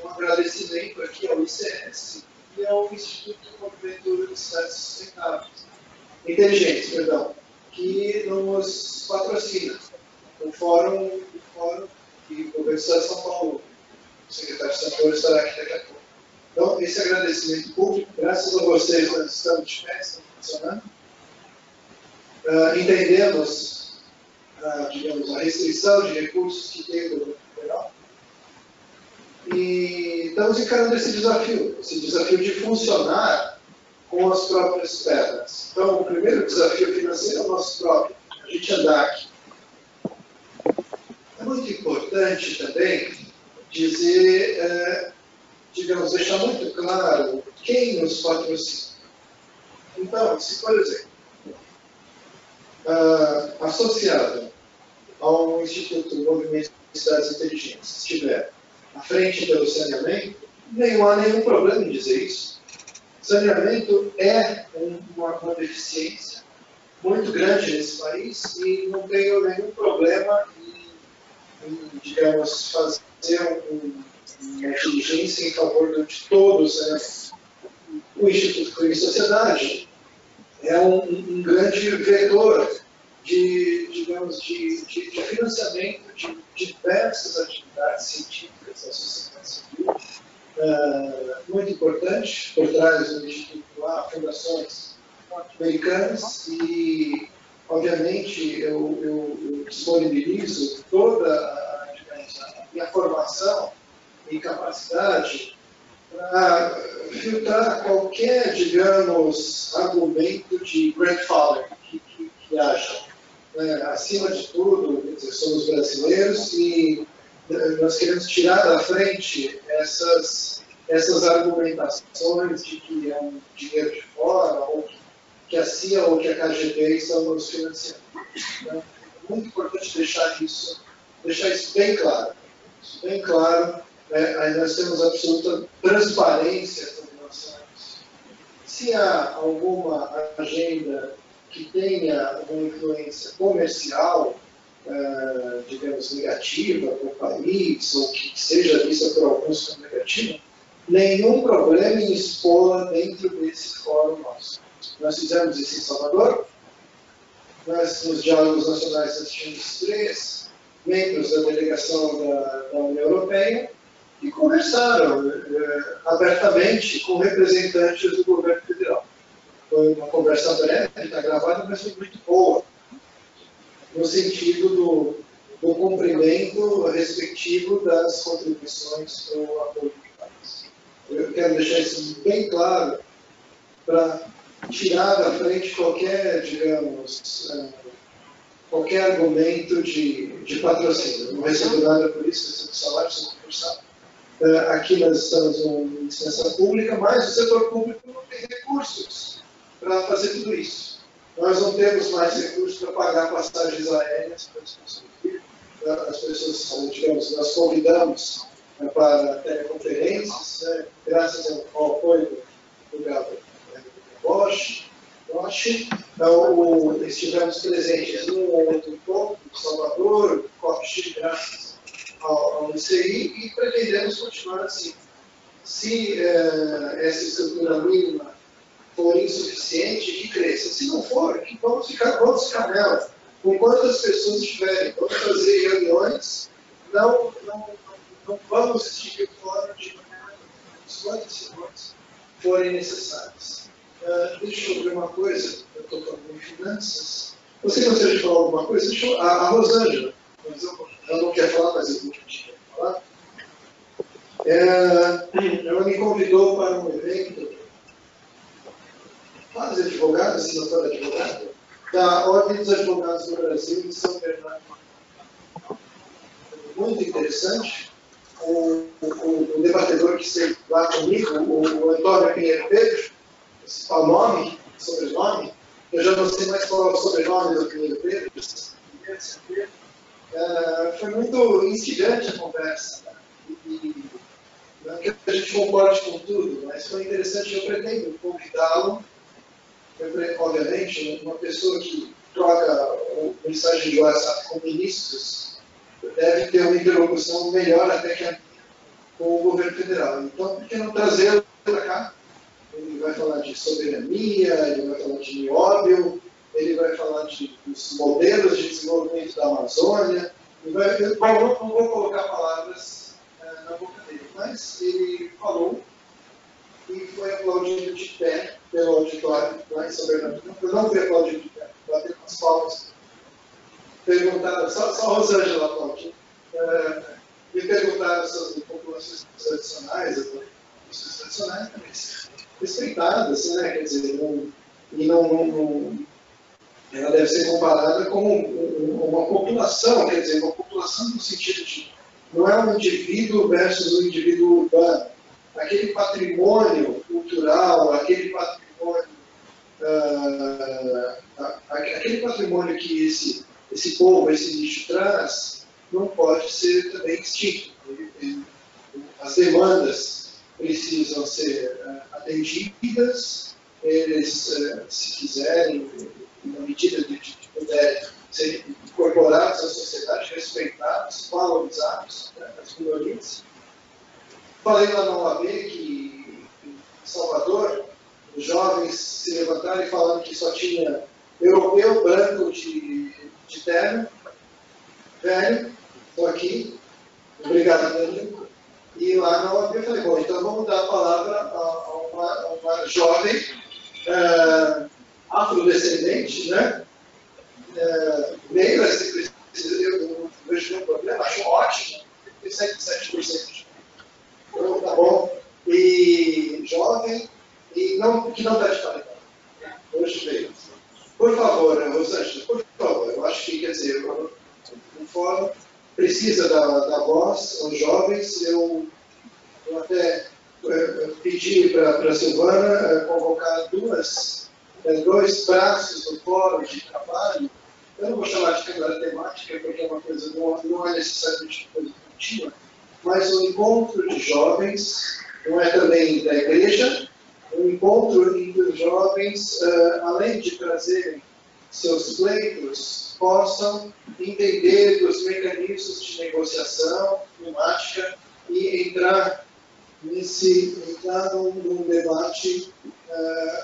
um agradecimento aqui ao ICS e ao Instituto de Desenvolvimento de Cidades Sustentáveis, Inteligentes, perdão, que nos patrocina. O Fórum e o Governo do Estado de São Paulo, o secretário de Santoro estará aqui daqui a pouco. Então, esse agradecimento público, graças a vocês, nós estamos de pé, estamos funcionando. Entendemos, digamos, a restrição de recursos que tem o governo federal. E estamos encarando esse desafio de funcionar com as próprias pernas. Então, o primeiro desafio financeiro é o nosso próprio, a gente andar aqui. É muito importante também dizer, digamos, deixar muito claro quem nos patrocina. Então, se, por exemplo, associado ao Instituto do Movimento de Cidades Inteligentes estiver à frente pelo saneamento, não há nenhum problema em dizer isso. Saneamento é uma deficiência muito grande nesse país e não tenho nenhum problema em digamos, fazer uma diligência em favor de todo o saneamento. O Instituto Clima e Sociedade é um grande vetor de, digamos, de financiamento de diversas atividades científicas da sociedade civil, muito importante. Por trás do Instituto há fundações americanas e, obviamente, eu disponibilizo toda a minha formação e capacidade para filtrar qualquer, digamos, argumento de grandfather que haja. Acima de tudo, quer dizer, somos brasileiros e nós queremos tirar da frente essas argumentações de que é um dinheiro de fora, ou que a CIA ou que a KGB estão nos financiando. Então, é muito importante deixar isso bem claro. Aí nós temos absoluta transparência com relação a isso. Se há alguma agenda que tenha uma influência comercial, digamos, negativa para o país, ou que seja vista por alguns como negativa, nenhum problema em expô-la dentro desse fórum nosso. Nós fizemos isso em Salvador, nós, nos diálogos nacionais, nós tínhamos 3 membros da delegação da União Europeia, e conversaram abertamente com representantes do governo federal. Foi uma conversa breve, está gravada, mas foi muito boa, no sentido do cumprimento respectivo das contribuições para o apoio do país. Eu quero deixar isso bem claro para tirar da frente qualquer, digamos, qualquer argumento de patrocínio. Eu não recebo nada por isso, recebo salário, sou concursado. Aqui nós estamos em licença pública, mas o setor público não tem recursos para fazer tudo isso. Nós não temos mais recursos para pagar passagens aéreas para as pessoas, digamos, nós convidamos para teleconferências, graças ao apoio do Bosch, estivemos presentes num ou outro ponto, em Salvador, COP, graças ao ICI, e pretendemos continuar assim. Se essa estrutura mínima for insuficiente, que cresça. Se não for, que vamos ficar nela. Com quantas pessoas estiverem, vamos fazer reuniões, não vamos esticar fora de quantas reuniões forem necessárias. Deixa eu ver uma coisa, eu estou falando em finanças. Você gostaria de falar alguma coisa? A Rosângela, mas ela não quer falar, mas eu vou te falar. Ela me convidou para um evento, quase advogada, se não for advogada, da Ordem dos Advogados do Brasil em São Bernardo. Muito interessante. O debatedor que esteve lá comigo, o Antônio Pinheiro Pedro, esse nome, sobrenome, eu já não sei mais qual é o sobrenome do Pinheiro Pedro, foi muito instigante a conversa. Não que a gente concorde com tudo, mas foi interessante. Eu pretendo convidá-lo, obviamente, uma pessoa que troca mensagem de WhatsApp com ministros deve ter uma interlocução melhor até que a minha com o governo federal. Então, por que não trazê-lo para cá? Ele vai falar de soberania, ele vai falar de nióbio, ele vai falar dos modelos de desenvolvimento da Amazônia. Eu não vou colocar palavras na boca dele, mas ele falou e foi aplaudido de pé pelo auditório lá em São Bernardo. Eu não fui aplaudido de pé, bater com as palmas. Perguntaram, só a Rosângela aplaudiu. Me perguntaram sobre populações tradicionais, mas respeitadas, né? Quer dizer, ela deve ser comparada com uma população, quer dizer, uma população no sentido de não é um indivíduo versus um indivíduo urbano. Aquele patrimônio cultural, aquele patrimônio que esse povo, esse nicho traz, não pode ser também extinto. As demandas precisam ser atendidas, eles, se quiserem, na medida de que puderem, serem incorporados à sociedade, respeitados, valorizados, né, as minorias. Falei lá na OAB que em Salvador os jovens se levantaram e falaram que só tinha europeu branco de terno, velho, estou aqui, obrigado, Danilo. E lá na OAB eu falei, bom, então vamos dar a palavra a uma jovem afrodescendente, né? Negra, eu não vejo nenhum problema, acho ótimo, 37%. Então, tá bom. E jovem, e que não está de paridade. Hoje veio. Por favor, Rosângela, por favor, eu acho que, quer dizer, o fórum precisa da voz aos jovens. Eu até pedi para a Silvana convocar dois braços do fórum de trabalho. Eu não vou chamar de câmara temática, porque é uma coisa, não é necessariamente uma coisa contínua, mas um encontro de jovens, não é também da igreja, um encontro em que os jovens, além de trazerem seus pleitos, possam entender dos mecanismos de negociação climática e entrar num debate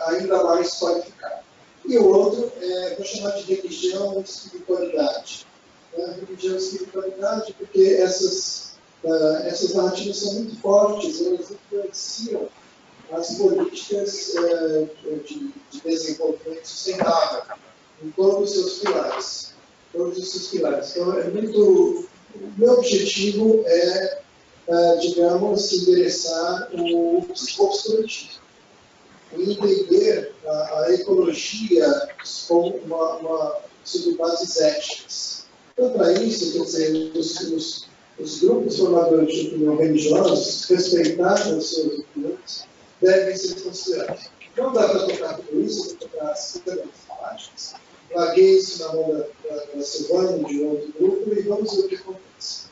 ainda mais qualificado. E o outro, vou chamar de religião e espiritualidade. Religião e espiritualidade, porque essas narrativas são muito fortes, elas influenciam as políticas de desenvolvimento sustentável, em todos os seus pilares. Então, o meu objetivo é, digamos, endereçar o psicopsicologismo e entender a ecologia como sobre bases éticas. Então, para isso, quer dizer, os grupos formadores de opinião religiosos, respeitados os seus opiniões, devem ser considerados. Não dá para tocar tudo isso, para tocar as câmeras temáticas. Larguei isso na mão da Silvana, de um outro grupo, e vamos ver o que acontece.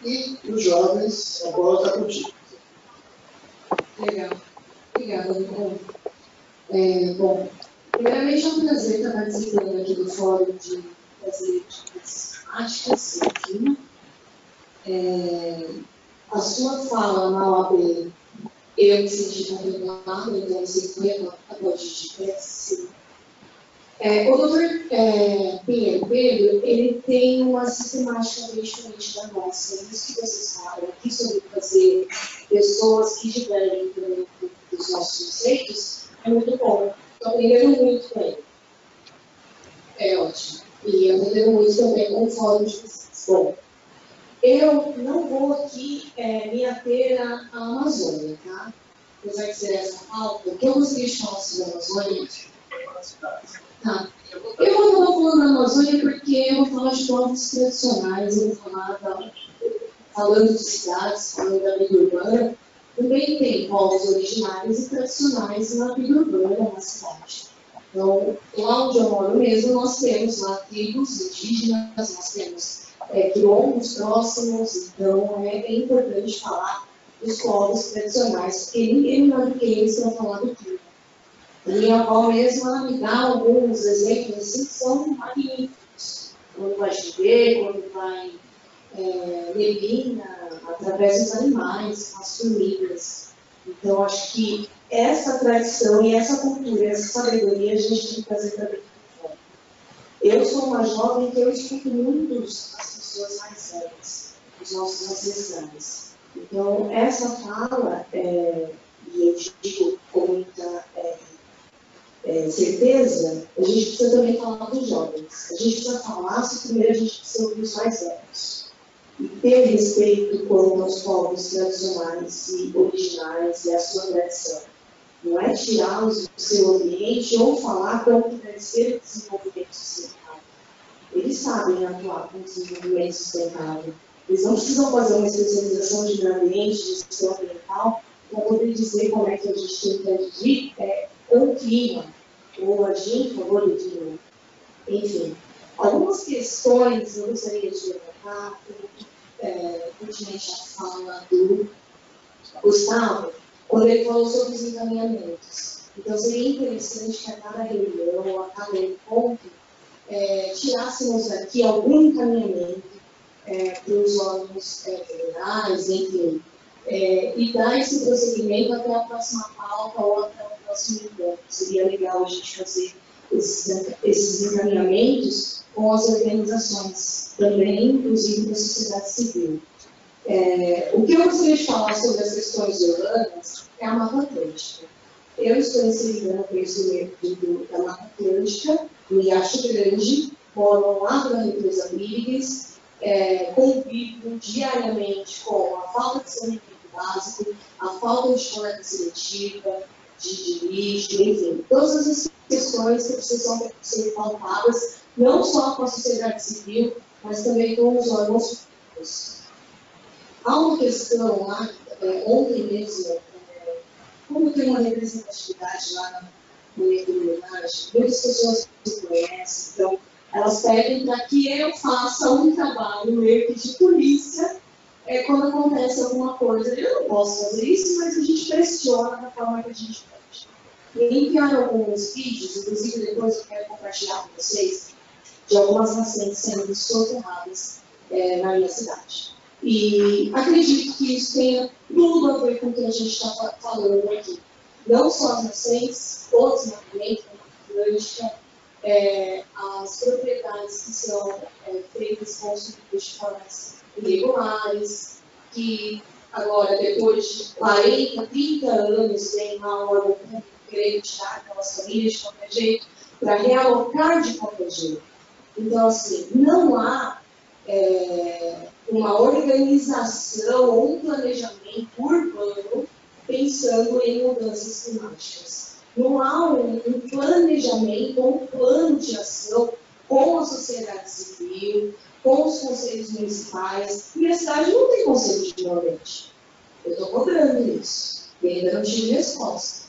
E os jovens, a bola está contigo. Legal. Obrigada, Nicole. Bom, primeiramente é um prazer estar participando aqui do Fórum de Brasileiras Temáticas, enfim. A sua fala na OAB, eu me senti contemplada, então você foi a voz de peça. O doutor Pedro, ele tem uma sistemática bem diferente da nossa. Isso que vocês falam aqui sobre fazer pessoas que divergem dos nossos conceitos é muito bom. Estou aprendendo muito com ele. É ótimo. E aprendendo muito também com o fórum de vocês. Bom, eu não vou aqui me ater à Amazônia, tá? Apesar de ser essa pauta, o que eu gostaria de falar sobre a Amazônia? Tá. Eu vou acabar falando da Amazônia porque eu vou falar de povos tradicionais, eu vou falar falando de cidades, falando da vida urbana. Também tem povos originários e tradicionais na vida urbana da cidade. Então, lá onde eu moro mesmo, nós temos lá tribos indígenas, nós temos quilombos próximos, então é importante falar dos povos tradicionais, porque ninguém melhor do que eles para falar do clima. A minha avó mesma me dá alguns exemplos assim, que são magníficos. Quando vai chover, quando vai neblina, através dos animais, as formigas. Então, acho que essa tradição e essa cultura, essa sabedoria, a gente tem que trazer para dentro do fora. Eu sou uma jovem que eu escuto muito as pessoas mais velhas, os nossos ancestrais. Então, essa fala, e eu digo com muita certeza, a gente precisa também falar dos jovens. A gente precisa falar, se primeiro a gente precisa ouvir os mais velhos. E ter respeito quanto aos povos tradicionais e originais e a sua tradição. Não é tirá-los do seu ambiente ou falar como que deve ser o desenvolvimento sustentável. Eles sabem atuar com o desenvolvimento sustentável. Eles não precisam fazer uma especialização de meio ambiente, de gestão ambiental, para poder dizer como é que a gente tem que agir com o clima, ou agir em favor do clima. Enfim, algumas questões eu gostaria de levantar, pertinente à fala do Gustavo, quando ele falou sobre os encaminhamentos. Então, seria interessante que a cada reunião, a cada encontro, tirássemos aqui algum encaminhamento para os órgãos federais, enfim, e dar esse prosseguimento até a próxima pauta ou até o próximo encontro. Seria legal a gente fazer esses encaminhamentos com as organizações também, inclusive da sociedade civil. O que eu gostaria de falar sobre as questões urbanas é a Mata Atlântica. Eu estou inserida no período da Mata Atlântica, no Riacho Grande, moro ao lado da represa Brigues, convivo diariamente com a falta de saneamento básico, a falta de coleta seletiva, de lixo, enfim, todas as questões que precisam ser pautadas, não só com a sociedade civil, mas também com os órgãos públicos. Há uma questão lá, ontem mesmo, como tem uma representatividade lá no meio do homenagem, muitas pessoas me conhecem, então elas pedem para que eu faça um trabalho meio que de polícia quando acontece alguma coisa. Eu não posso fazer isso, mas a gente pressiona da forma que a gente pode. E enviaram alguns vídeos, inclusive depois eu quero compartilhar com vocês, de algumas nascentes sendo soterradas na minha cidade. E acredito que isso tenha tudo a ver com o que a gente está falando aqui. Não só as nascentes, outros mapeamentos, as propriedades que são feitas com os de formas irregulares, que agora, depois de 40, 30 anos, vem lá um órgão público querendo tirar aquelas famílias de qualquer jeito, para realocar de qualquer jeito. Então, assim, não há uma organização ou um planejamento urbano pensando em mudanças climáticas. Não há um planejamento ou um plano de ação com a sociedade civil, com os conselhos municipais. E a cidade não tem conselho de meio ambiente. Eu estou cobrando isso. E ainda não tive resposta.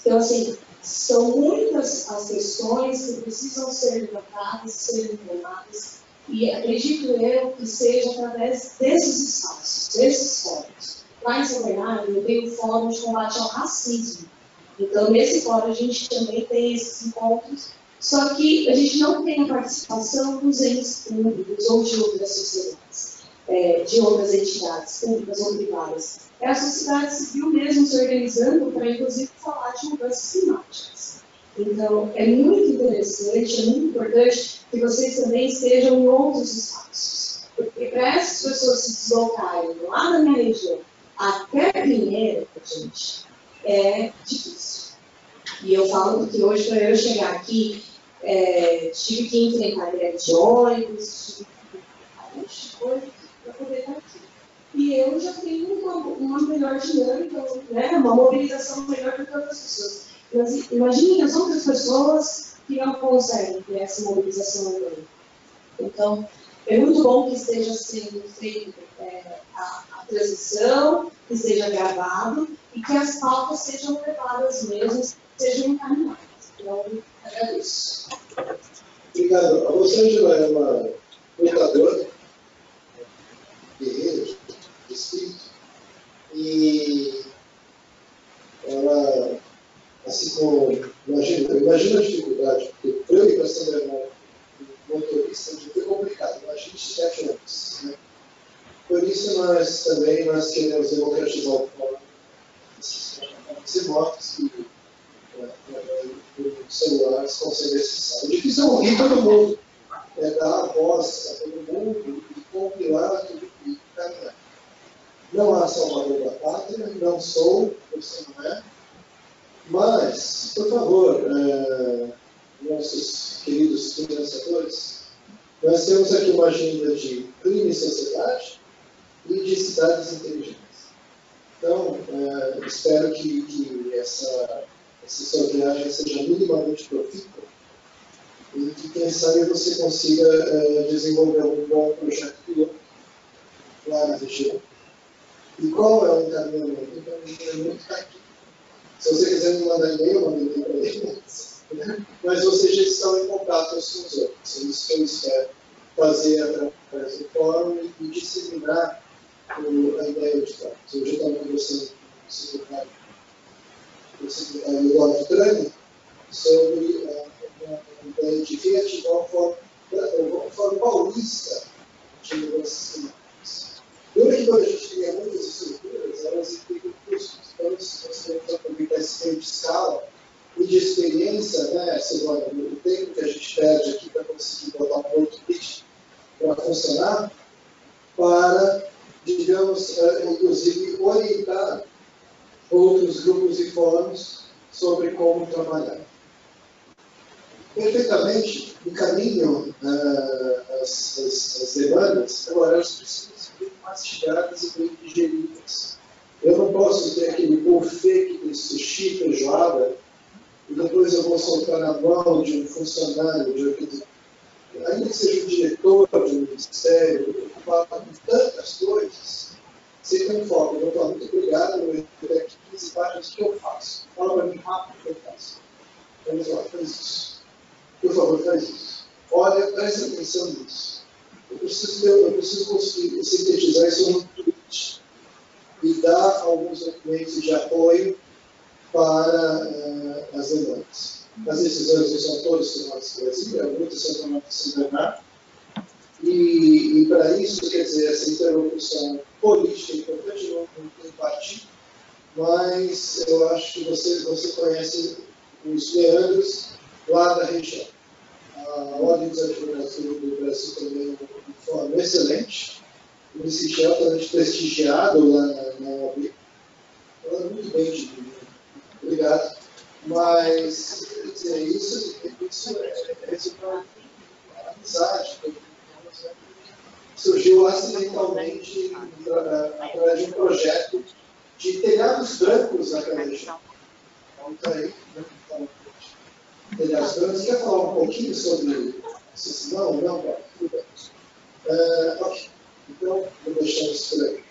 Então, assim, são muitas as questões que precisam ser levantadas, ser informadas. E acredito eu que seja através desses espaços, desses fóruns. Lá em São Bernardo, eu tenho o Fórum de Combate ao Racismo. Então, nesse fórum, a gente também tem esses encontros, só que a gente não tem a participação dos entes públicos ou de outras sociedades, de outras entidades públicas ou privadas. É a sociedade civil mesmo se organizando para, inclusive, falar de mudanças climáticas. Então, é muito interessante, é muito importante que vocês também estejam em outros espaços. Porque para essas pessoas se deslocarem lá na minha região até Pinheiro, gente, é difícil. E eu falo que hoje, para eu chegar aqui, tive que enfrentar greve de ônibus, tive que enfrentar um monte de coisa para poder estar aqui. E eu já tenho uma melhor dinâmica, né, uma mobilização melhor do que outras pessoas. Mas imaginem as outras pessoas que não conseguem ter essa mobilização orgânica. Então, é muito bom que esteja sendo feita a transição, que seja gravado e que as pautas sejam levadas mesmo, sejam encaminhadas. Então, agradeço. Obrigado. A Rosângela é uma lutadora, guerreira de espírito, e ela, assim como, imagina a dificuldade, porque eu ir para São Bernardo, motorista, foi complicado, imagina 7 anos. Né? Por isso, nós queremos democratizar o fórum, esses remotos que, por celulares, conseguem acessar. O difícil é ouvir todo mundo, dar a voz a todo mundo e compilar tudo e caminhar. Não há salvador da pátria, não sou, você não é. Mas, por favor, nossos queridos financiadores, nós temos aqui uma agenda de clima e sociedade e de cidades inteligentes. Então, espero que essa sua viagem seja minimamente profícua e que, quem sabe, você consiga desenvolver um bom projeto piloto lá na região. E qual é o encaminhamento? O encaminhamento está aqui. Se você quiser me mandar e-mail, manda e-mail para eles. Mas vocês já estão em contato uns com os outros. Isso que eu espero fazer através do fórum e disseminar a ideia de fórum. Hoje eu estava conversando com o secretário Eduardo Trani sobre a ideia de reativar o fórum paulista de mudanças climáticas. Lembra que quando a gente cria muitas estruturas, elas implicam custos. Então, nós temos que aproveitar esse meio de escala de experiência, né, Silvana, o tempo que a gente perde aqui para conseguir botar um outro kit para funcionar, para, digamos, inclusive, orientar outros grupos e fóruns sobre como trabalhar. Perfeitamente, encaminham as demandas, agora elas precisam ser bem mastigadas e bem digeridas. Eu não posso ter aquele buffet que tem sushi, feijoada, e depois eu vou soltar na mão de um funcionário, ainda que seja um diretor de um ministério, preocupado com tantas coisas, sem ter um foco. Eu vou falar, muito obrigado, eu tenho aqui 15 páginas, o que eu faço? Fala para mim rápido o que eu faço. Vamos lá, faz isso. Por favor, faz isso. Olha, presta atenção nisso. Eu preciso conseguir sintetizar isso num tweet e dar alguns documentos de apoio para as demandas. As decisões não são todas tomadas em Brasília, muitas são tomadas em São Bernardo. E para isso, quer dizer, essa interlocução política é importante, não tem partido, mas eu acho que você conhece os meandros lá da região. A Ordem dos Advogados do Brasil também é um fórum excelente, eu me senti altamente prestigiado lá na OAB, falando muito bem de mim, obrigado, mas quer dizer, isso é uma amizade que surgiu acidentalmente através de um projeto de telhados brancos naquela região. Então, está aí, né? Telhados brancos. Quer falar um pouquinho sobre isso? Não, tudo bem. Ok, então, vou deixar isso por aí.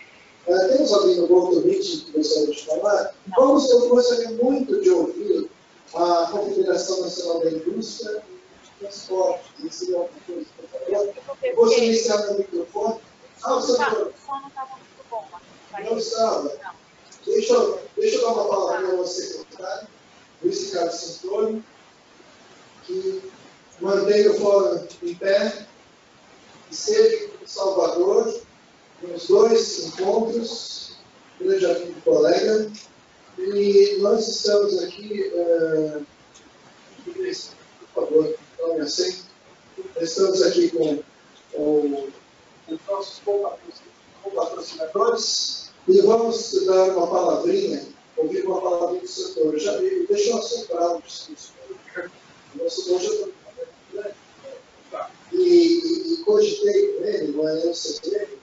Temos alguém no GoToMeeting que gostaria de falar? Eu gostaria muito de ouvir a Confederação Nacional da Indústria e Transporte. Isso é alguma coisa, por favor? Você iniciar no microfone? O som não estava muito bom. Não estava? Deixa eu dar uma palavra ao secretário, Luiz Ricardo Santoro, que mantém o fórum em pé, esteve em Salvador, nos 2 encontros, grande amigo e colega, e nós estamos aqui, por favor, tome assento, estamos aqui com os nossos co-patrocinadores e vamos dar uma palavrinha, ouvir uma palavrinha do setor. Deixa eu assoprar o discurso. O nosso hoje eu estou e cogitei com ele, não é eu segredo,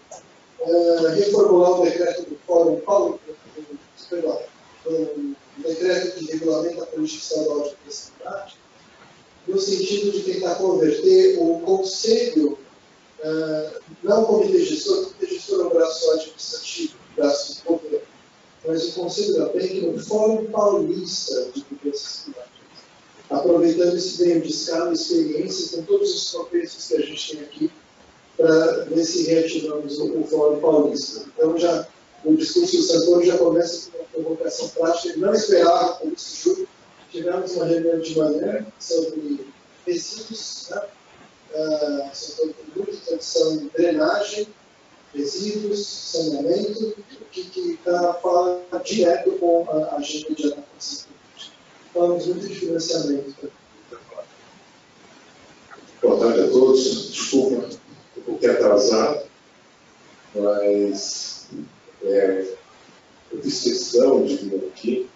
reformular o decreto do Fórum Paulo, o decreto que regulamenta a política estadual de publicidade, no sentido de tentar converter o conselho, não o comitê gestor é um braço administrativo, braço do governo, mas o conselho da PEC no Fórum Paulista de Publicidade, aproveitando esse ganho de escala e experiência com todos os tropeços que a gente tem aqui para ver se reativamos o Fórum Paulista. Então, o discurso do Santoro já começa com uma provocação prática, ele não esperava, por isso, Júlio, tivemos uma reunião de manhã sobre resíduos, né? Santoro tem muita tradição em drenagem, resíduos, saneamento, que fala direto com a agenda de adaptação. Falamos muito de financiamento. Boa tarde a todos. Desculpa um pouquinho atrasado, mas eu fiz questão de vir aqui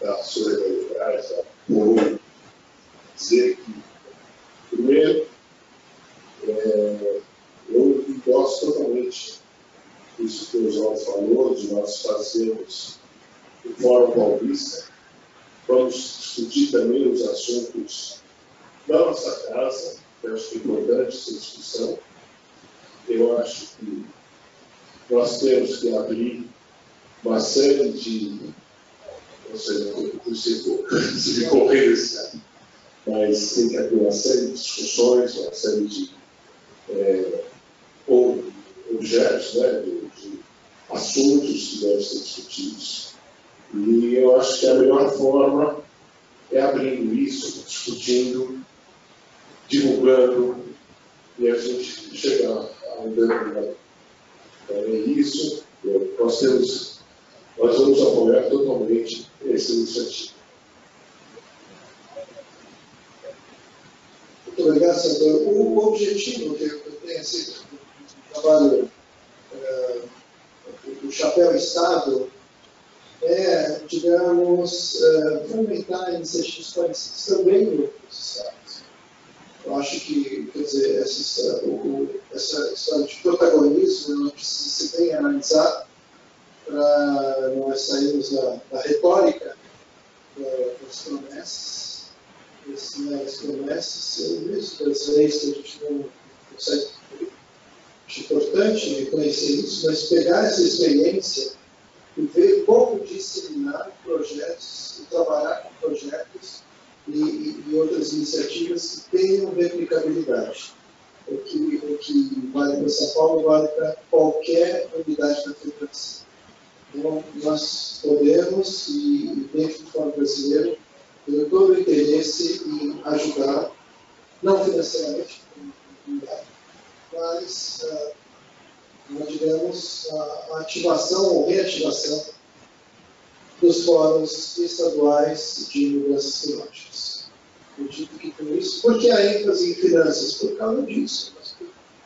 da solidariedade, por dizer que, primeiro, eu gosto totalmente disso que o João falou, de nós fazermos o Fórum Paulista. Vamos discutir também os assuntos da nossa casa, eu acho que é importante essa discussão. Eu acho que nós temos que abrir uma série de, não sei se me correr esse ano, mas tem que abrir uma série de discussões, uma série de objetos, né, de assuntos que devem ser discutidos. E eu acho que a melhor forma é abrindo isso, discutindo, divulgando, e a gente chegar a um determinado. É isso. Nós temos nós vamos apoiar totalmente essa iniciativa. Muito obrigado, senador. O objetivo que eu tenho sido do trabalho do Chapéu Estado é, digamos, fomentar iniciativas parecidas também em outros estados. Eu acho que, quer dizer, essa história de protagonismo ela precisa ser bem analisada para nós sairmos da retórica das promessas, das promessas e mesmo das leis que a gente não consegue. Acho importante reconhecer isso, mas pegar essa experiência e ver como disseminar projetos e trabalhar com projetos e outras iniciativas que tenham replicabilidade. O que vale para São Paulo vale para qualquer unidade da federação. Então, nós podemos, e dentro do Fórum Brasileiro, ter todo o interesse em ajudar, não financeiramente, mas, digamos, a ativação ou reativação dos fóruns estaduais de mudanças climáticas. Acredito que com isso, porque há ênfase em finanças, por causa disso,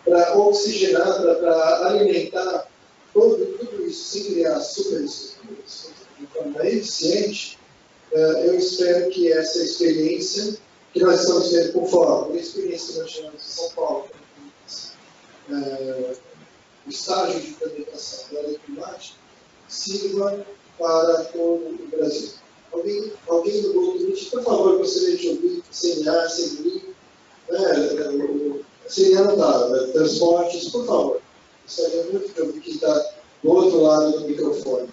para oxigenar, para alimentar tudo isso, sem criar superestruturas de forma eficiente, eu espero que essa experiência que nós estamos vendo por fora, a experiência que nós tivemos em São Paulo, o estágio de implementação da lei climática, sirva para todo o Brasil. Alguém do Google Meet, por favor, gostaria de ouvir CNA, CNI, CNA não dá, transportes, por favor. Gostaria muito de ouvir quem está do outro lado do microfone.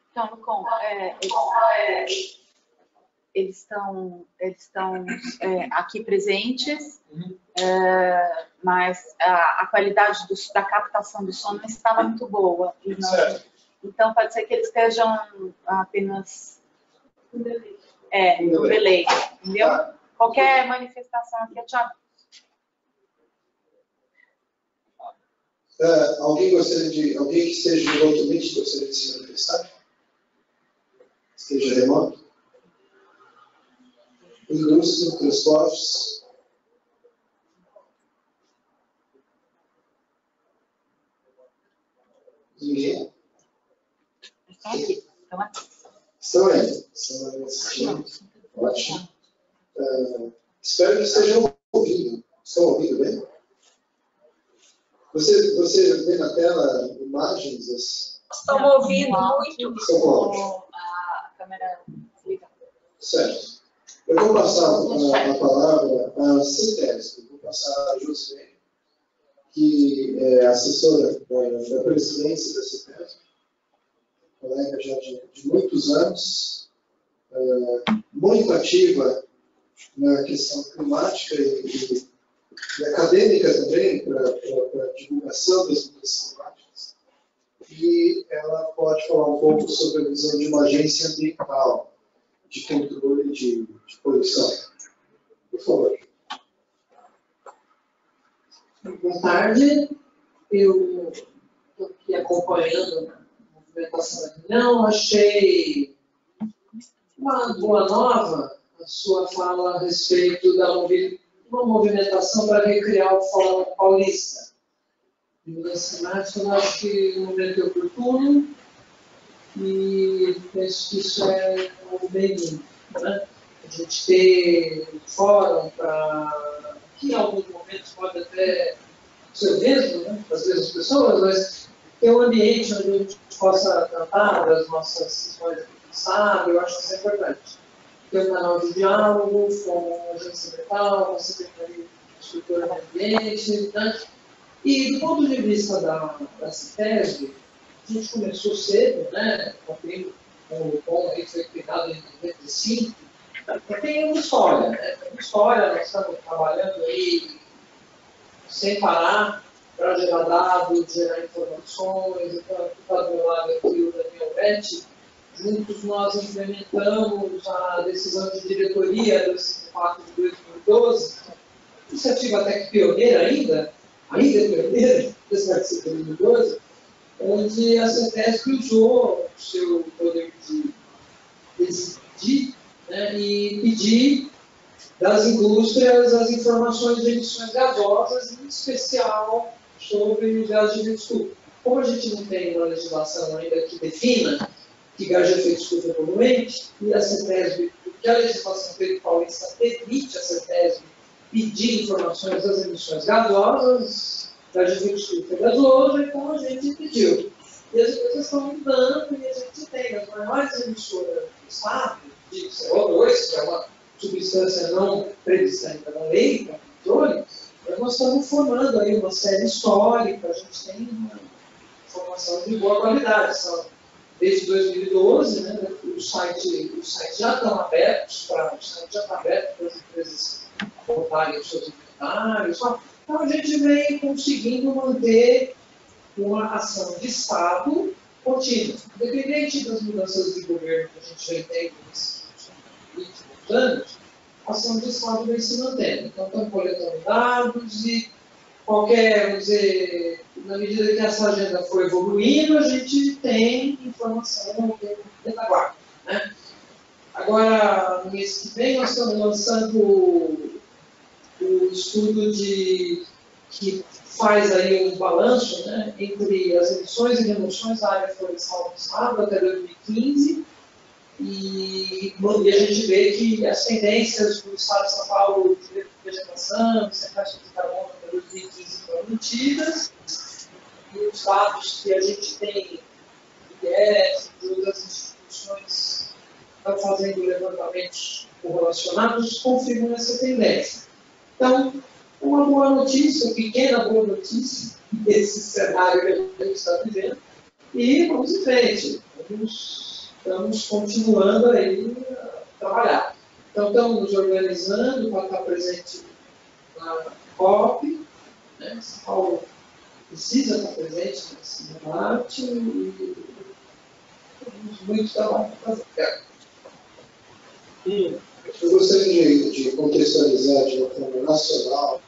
Então, Lucon, eles estão aqui presentes, mas a qualidade da captação do som não estava muito boa. Então, pode ser que eles estejam apenas no delay, entendeu? Qualquer manifestação aqui, tchau. Alguém que esteja no outro Meet gostaria de se manifestar? Esteja remoto? Indústria, transportes. Ninguém? Estão aqui. Estão aí. Estão aí assistindo. Ótimo. Espero que estejam ouvindo. Estão ouvindo bem? Você vê na tela imagens? Estamos ouvindo muito. Estão com áudio. A câmera liga. Certo. Eu vou passar a palavra à CETESB. Vou passar a José, que é assessora da presidência da CETESB, colega já de muitos anos, muito ativa na questão climática e acadêmica também, para a divulgação das mudanças climáticas. E ela pode falar um pouco sobre a visão de uma agência ambiental, de controle de poluição. Por favor. Boa tarde. Eu estou aqui acompanhando a movimentação da reunião. Achei uma boa nova a sua fala a respeito da uma movimentação para recriar o Fórum Paulista de mudança climática. Eu acho que o momento é oportuno e penso que isso é bem-vindo, né? A gente ter fórum para que em alguns momentos pode até ser o mesmo, né, para as mesmas pessoas, mas ter um ambiente onde a gente possa tratar das nossas questões aqui no Estado. Eu acho que isso é importante. Ter um canal de diálogo com a agência ambiental, com a Secretaria de Estrutura do Ambiente, né? E do ponto de vista da CETESB, a gente começou cedo, né? o Lupon aí foi criado em 95, tem uma história, né? Tem uma história, nós estamos trabalhando aí sem parar para gerar dados, gerar informações. Então, está do meu lado aqui o Daniel Betti. Juntos nós implementamos a decisão de diretoria do 54 de 2012, iniciativa até que pioneira ainda é pioneira, apesar de ser 2012, onde a CETESB usou o seu poder de decidir, né, e pedir das indústrias as informações de emissões gasosas, em especial sobre o gás de efeito estufa. Como a gente não tem uma legislação ainda que defina que gás de efeito estufa é poluente, e a CETESB, porque a legislação feita paulista permite a CETESB pedir informações das emissões gasosas, gás de efeito estufa é gasoso, então a gente pediu. E as coisas estão mudando e a gente tem as maiores emissoras do Estado, de CO2, que é uma substância não prevista ainda na lei, para controle, nós estamos formando aí uma série histórica, a gente tem uma informação de boa qualidade. Desde 2012, né, os sites já estão abertos para as empresas botarem os seus inventários. Então, a gente vem conseguindo manter uma ação de Estado contínua. Independente das mudanças de governo que a gente vem tendo nesses últimos anos, a ação de Estado vem se mantendo. Então, estamos coletando dados e qualquer, vamos dizer, na medida que essa agenda for evoluindo, a gente tem informação, tem retaguarda, né? Agora, no mês que vem, nós estamos lançando o estudo que faz aí um balanço, né, entre as emissões e remoções da área florestal do Estado até 2015, e a gente vê que as tendências do Estado de São Paulo de vegetação, sequestro de carbono até 2015 foram mantidas, e os dados que a gente tem do IES e de outras instituições estão fazendo levantamentos correlacionados confirmam essa tendência. Então, uma boa notícia, uma pequena boa notícia, esse cenário que a gente está vivendo, e vamos em frente, estamos continuando aí a trabalhar. Então, estamos nos organizando para estar presente na COP, né? São Paulo precisa estar presente nesse debate e temos muito trabalho para fazer. Eu gostaria de contextualizar de uma forma nacional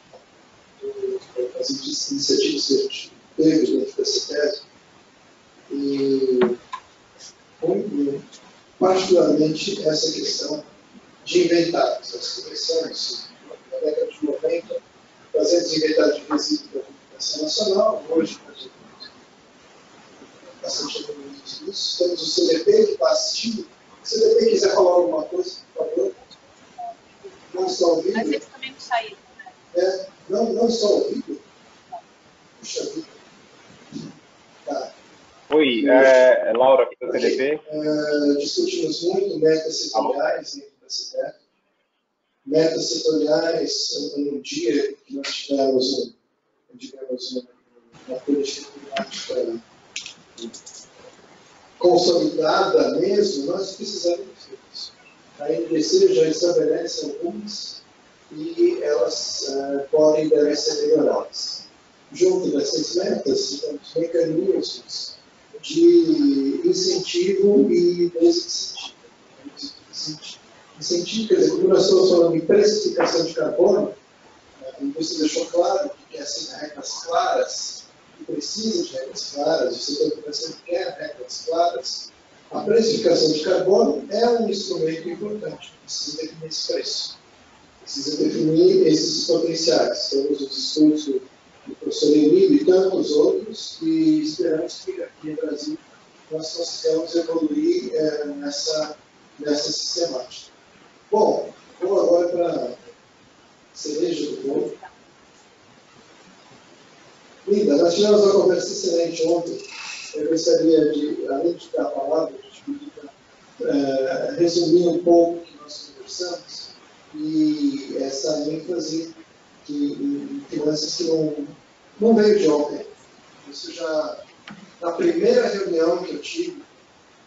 as iniciativas que a gente teve dentro da CETESB e, particularmente, essa questão de inventários. Nós começamos na década de 90 fazendo inventário de resíduos da comunicação nacional. Hoje, nós temos bastante evoluídos nisso. Temos o CDP que está assistindo. Se o CDP quiser falar alguma coisa, por favor. Não está ouvindo? Mas eles também não saíram, né? Não está ouvindo? Puxa vida. Tá. Oi, Laura, aqui do CDP. Discutimos muito metas setoriais dentro da CETESB. Metas setoriais, no dia que nós tivemos uma política climática consolidada mesmo, nós precisamos disso. A NDC já estabelece algumas e elas podem e devem ser melhoradas. Junto dessas metas, temos mecanismos de incentivo e desincentivo. Incentivo, quer dizer, como nós estamos falando de precificação de carbono, a indústria deixou claro que quer regras claras, que precisa de regras claras, o setor financeiro quer regras claras. A precificação de carbono é um instrumento importante, precisa definir esse preço, precisa definir esses potenciais. Temos os estudos do professor Emílio e tantos outros, e esperamos que aqui no Brasil nós consigamos evoluir nessa sistemática. Bom, vou agora para a cereja do bolo. Linda, nós tivemos uma conversa excelente ontem. Eu gostaria de, além de dar a palavra, de pedir para resumir um pouco o que nós conversamos e essa ênfase em finanças que não veio de ontem. Isso já, na primeira reunião que eu tive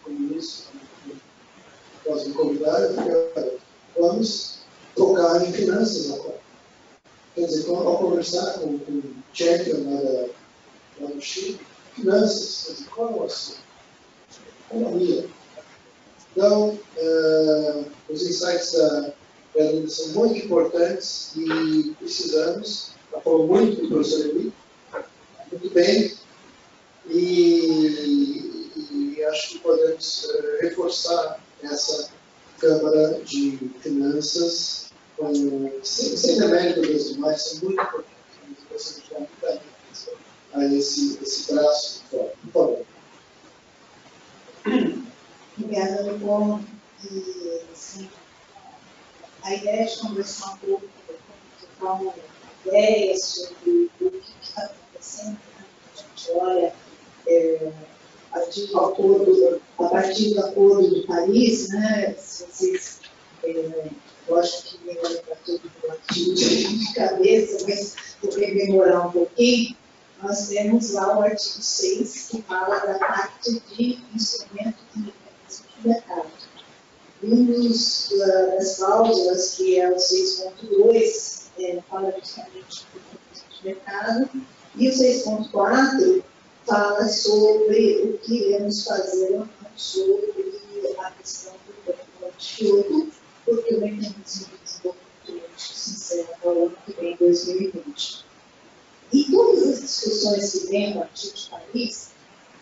com o ministro, após me convidarem, vamos tocar em finanças na COP. Quer dizer, ao conversar com o champion lá do Chile, finanças, quer dizer, qual é o assunto? Economia. Então, os insights da Belinda são muito importantes e precisamos, ela falou muito do professor Eli, muito bem, e acho que podemos reforçar essa Câmara de Finanças, sem demérito das demais, são muito importantes. Você nos dá muita ênfase a esse braço forte. Por favor. Obrigada, Nicole. E, assim, a ideia de conversar um pouco, trocar uma ideia sobre o que está acontecendo, né? A gente olha a partir do Acordo de Paris, né? Se vocês, eu acho que nem vai para todo o artigo de cabeça, mas vou rememorar um pouquinho. Nós temos lá o artigo 6, que fala da parte de instrumentos e mecanismos de mercado. E das cláusulas, que é o 6.2, fala justamente do mecanismo de mercado, e o 6.4 fala sobre o que iremos fazer sobre a questão do protocolo de Kyoto, porque o mecanismo de desenvolvimento se encerra no ano que vem, 2020. E todas as discussões que vêm no artigo de Paris,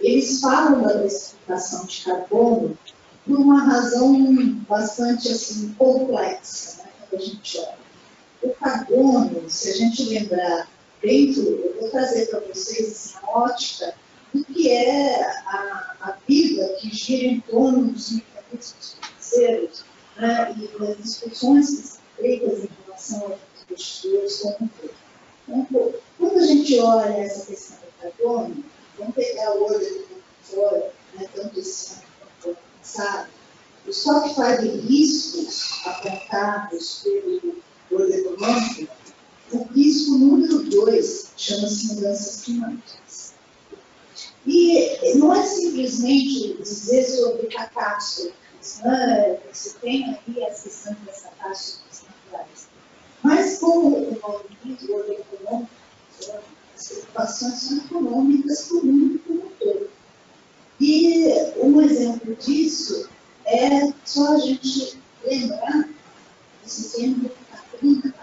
eles falam da precificação de carbono por uma razão bastante assim, complexa, né, quando a gente olha. O carbono, se a gente lembrar dentro, eu vou trazer para vocês assim, a ótica do que é a vida que gira em torno dos mecanismos financeiros, né, e das discussões que são feitas em relação aos investidores como um todo. Então, quando a gente olha essa questão do carbono, vamos pegar o olho do fora, né, tanto esse ano quanto o ano passado, o estoque de riscos apontados pelo olho econômico, o risco número 2 chama-se mudanças climáticas. E não é simplesmente dizer sobre catástrofes, né? Você tem aí as questões das catástrofes naturais. Mas, como o nome diz, o olho econômico, as preocupações são econômicas para o mundo como um todo. E um exemplo disso é só a gente lembrar esse termo do Catarina,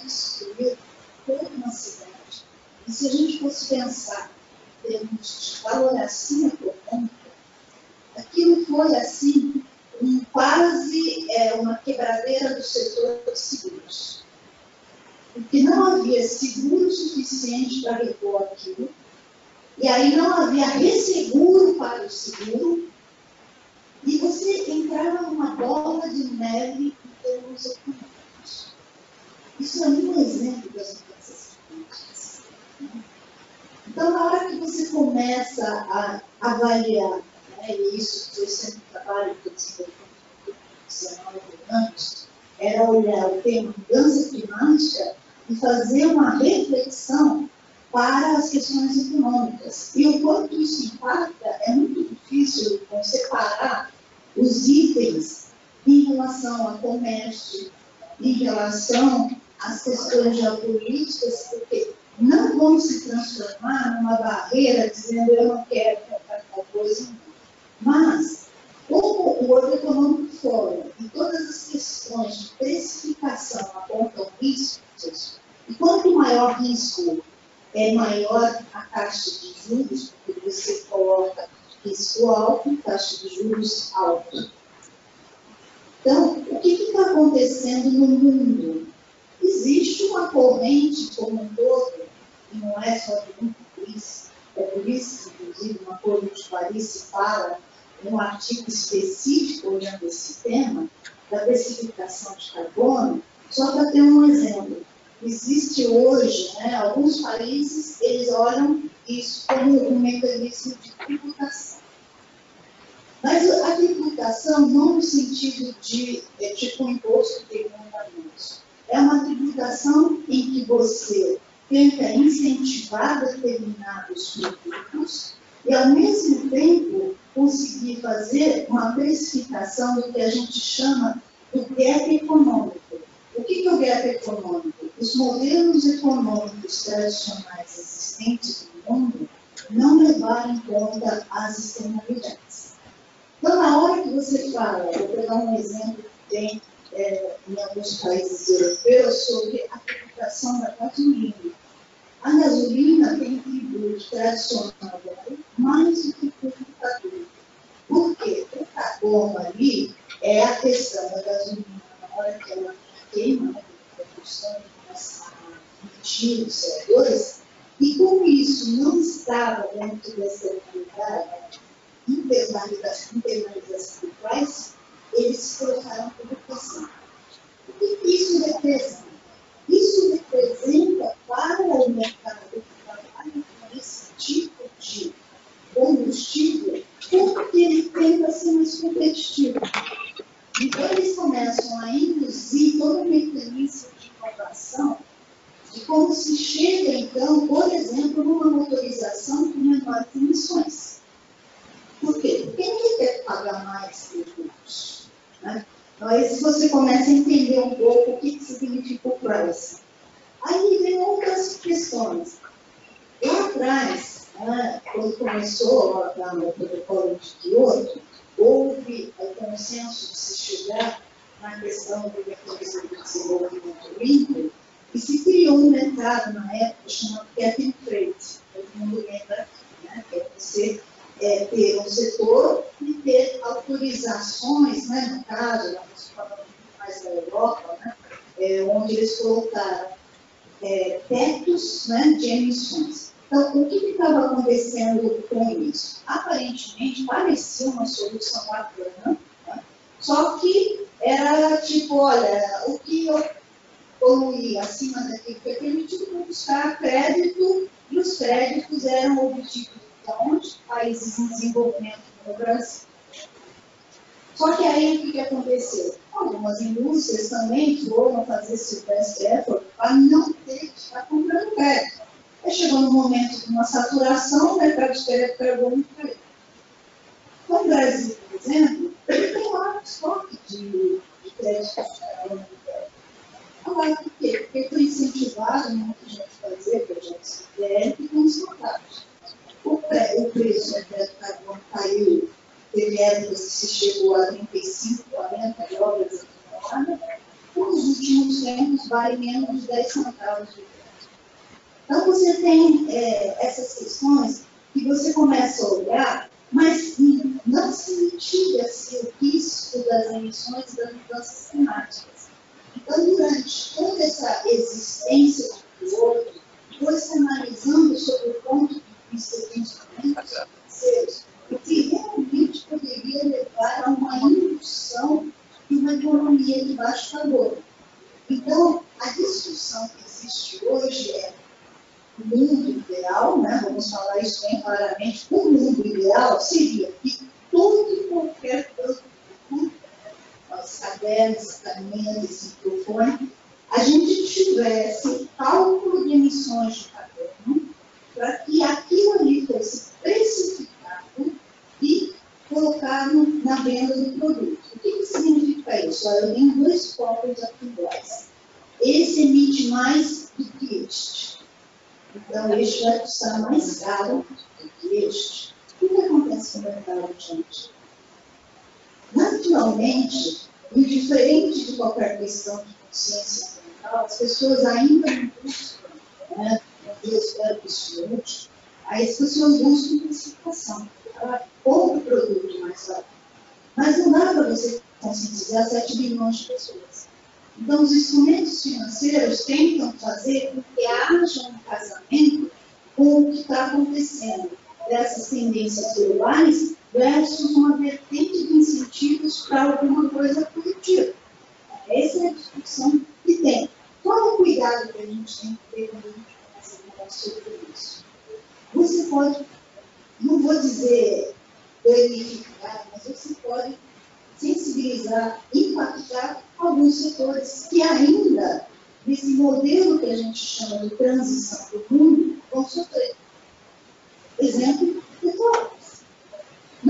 destruir toda uma cidade. E se a gente fosse pensar em termos de valoração econômica, aquilo foi assim, quase uma quebradeira do setor de seguros. Porque não havia seguro suficiente para repor aquilo, e aí não havia resseguro para o seguro, e você entrava numa bola de neve em termos econômicos. Isso é um exemplo das mudanças climáticas. Então, na hora que você começa a avaliar, né, e isso foi sempre um trabalho que eu desenvolvi há 19 anos, era olhar o tema mudança climática e fazer uma reflexão para as questões econômicas. E o quanto isso impacta, é muito difícil separar os itens em relação ao comércio, em relação às questões geopolíticas, porque não vão se transformar numa barreira dizendo eu não quero comprar tal coisa. Mas, como o World Economic Forum e todas as questões de precificação apontam riscos, e quanto maior risco, é maior a taxa de juros, porque você coloca risco alto, taxa de juros alta. Então, o que está acontecendo no mundo? Existe uma corrente como um todo, e não é só do grupo Paris, é por isso que, inclusive, no Acordo de Paris se fala um artigo específico olhando esse tema, da precificação de carbono, só para ter um exemplo. Existe hoje, né, alguns países, eles olham isso como um mecanismo de tributação. Mas a tributação não no sentido de tipo um imposto de rendimento. É uma tributação em que você tenta incentivar determinados produtos e, ao mesmo tempo, conseguir fazer uma precificação do que a gente chama do gap econômico. O que é o gap econômico? Os modelos econômicos tradicionais existentes no mundo não levaram em conta as externalidades. Então, na hora que você fala, vou pegar um exemplo que tem em alguns países europeus sobre a tributação da gasolina. A gasolina tem um tributo tradicional mais do que o carbono. Por quê? O carbono ali é a questão da gasolina na hora que ela queima, né, a produção de emitir o CO2, e como isso não estava dentro dessa internalização do price, eles colocaram tributação. O que isso representa? Isso representa para o mercado que trabalha com esse tipo de combustível, porque ele tenta ser mais competitivo. Então, eles começam a induzir todo o mecanismo de inovação de como se chega, então, por exemplo, numa motorização com menores emissões. Por quê? Porque ninguém quer pagar mais tributos, né? Mas você começa a entender um pouco o que significa o price. Aí vem outras questões. Lá atrás, né, quando começou lá no protocolo de Kyoto, houve o consenso de se chegar na questão do mecanismo de desenvolvimento limpo e se criou um mercado na época chamado cap and trade. Todo mundo lembra, né, que é você ter um setor e ter autorizações, né, no caso, nós falamos mais da Europa, né, onde eles colocaram tetos, né, de emissões. Então, o que estava acontecendo com isso? Aparentemente, parecia uma solução bacana, né? Só que era tipo, olha, o que eu poluí acima daquilo que é permitido para buscar crédito, e os créditos eram obtidos de onde? Países em desenvolvimento no Brasil. Só que aí o que aconteceu? Algumas indústrias também foram fazer esse best effort para não ter que estar comprando crédito. Aí chegou no momento de uma saturação, o mercado de carbono caiu. No Brasil, por exemplo, ele tem lá um estoque de crédito de carbono. Agora, por quê? Porque foi incentivado muita gente a fazer projetos de crédito com estocados. O preço do crédito de carbono caiu. Teve épocas que se chegou a 35, 40 dólares a tonelada. Nos últimos tempos, vale menos de 10 centavos de crédito. Então, você tem essas questões que você começa a olhar, mas não se mitiga-se o risco das emissões e das mudanças climáticas. Então, durante toda essa existência do outro, foi se analisando sobre o ponto de vista de instrumentos financeiros, o que realmente poderia levar a uma indução de uma economia de baixo carbono. Então, a discussão que existe hoje é o mundo ideal, né? Vamos falar isso bem claramente, o mundo ideal seria que todo e qualquer produto, as cadernos, caminhões, microfone, a gente tivesse cálculo de emissões de carbono para que aquilo ali fosse precificado e colocado na venda do produto. O que significa isso? Olha, eu tenho dois copos aqui iguais. Esse emite mais do que este. Então, este vai custar mais caro do que este. O que acontece com o mercado, gente? Naturalmente, indiferente de qualquer questão de consciência ambiental, as pessoas ainda não buscam, né? Eu espero que isso mude, aí as pessoas buscam precificação. Ela compra o produto mais barato. Mas não dá para você conscientizar 7 bilhões de pessoas. Então, os instrumentos financeiros tentam fazer com que haja um casamento com o que está acontecendo dessas tendências globais versus uma vertente de incentivos para alguma coisa positiva. Essa é a discussão que tem. Qual é o cuidado que a gente tem que ter quando a gente começa a falar sobre isso? Você pode, não vou dizer danificar, mas você pode sensibilizar, impactar alguns setores que ainda, nesse modelo que a gente chama de transição do mundo, vão sofrer. Exemplo, petróleos.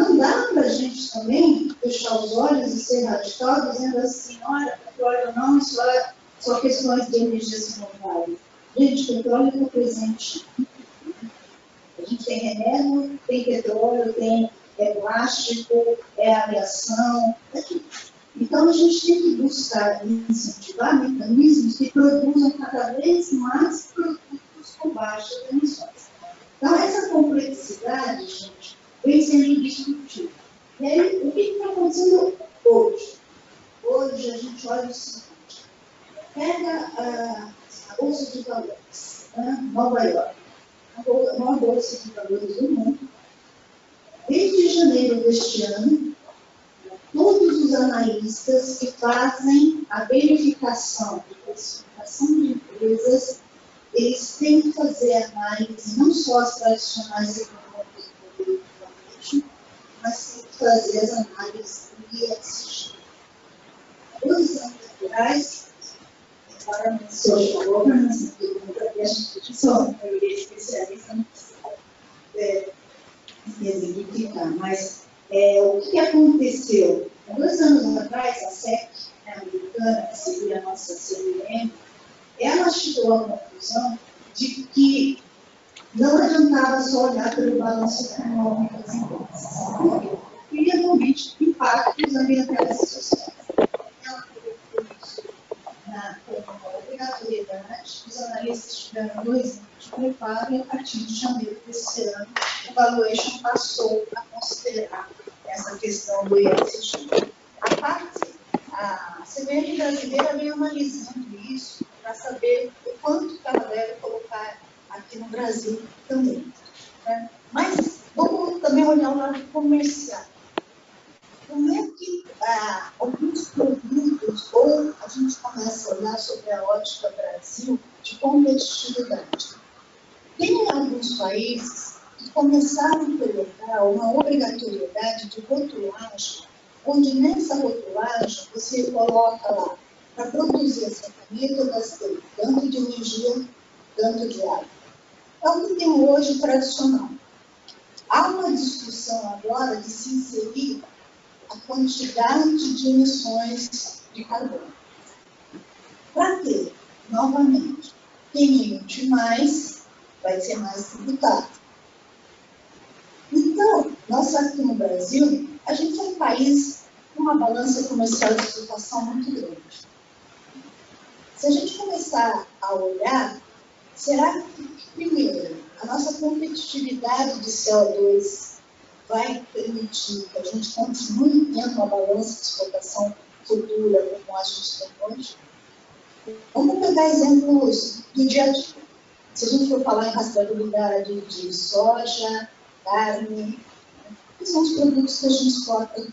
Não dá para a gente também fechar os olhos e ser radical, dizendo assim, olha, petróleo não, isso é só questões de energias renováveis. Gente, petróleo está presente. A gente tem remédio, tem petróleo, tem plástico, aviação, é tudo. Então, a gente tem que buscar incentivar mecanismos que produzam cada vez mais produtos com baixas emissões. Então, essa complexidade, gente, vem sendo discutida. E aí, o que está acontecendo hoje? Hoje, a gente olha o seguinte, pega a Bolsa de Valores, né? Nova York, a maior Bolsa de Valores do mundo. Desde janeiro deste ano, todos os analistas que fazem a verificação de classificação de empresas, eles têm que fazer análise, não só as tradicionais econômicas do poder do mas têm que fazer as análises do ESG. 2 anos atrás, para o social governance, a gente só especialista não precisa exemplificar, mas o que aconteceu? Há 2 anos atrás, a SEC, americana, que seria a nossa CVM, ela chegou à conclusão de que não adiantava só olhar pelo balanço econômico das empresas. Porque realmente impactos ambientais e sociais. Ela colocou isso como obrigatoriedade. Os analistas tiveram 2 anos de preparo e, a partir de janeiro desse ano, o valuation passou a considerar essa questão do ESG. A CVM brasileira vem analisando isso para saber o quanto que ela deve colocar aqui no Brasil também. Né? Mas vamos também olhar o lado comercial. Como é que alguns produtos, ou a gente começa a olhar sobre a ótica Brasil de competitividade? Tem alguns países que começaram a colocar uma obrigatoriedade de rotulagem, onde nessa rotulagem você coloca lá, para produzir essa caneta, eu gastei tanto de energia, tanto de água. É o que tem hoje tradicional. Há uma discussão agora de se inserir a quantidade de emissões de carbono. Para quê? Novamente, quem emite mais vai ser mais tributado. Então, nós aqui no Brasil, a gente é um país com uma balança comercial de exportação muito grande. Se a gente começar a olhar, será que, primeiro, a nossa competitividade de CO2 vai permitir que a gente continue tendo uma balança de exportação futura como a gente tem hoje? Vamos pegar exemplos do dia a dia. Se a gente for falar em rastreabilidade de soja, carne, que são os produtos que a gente exporta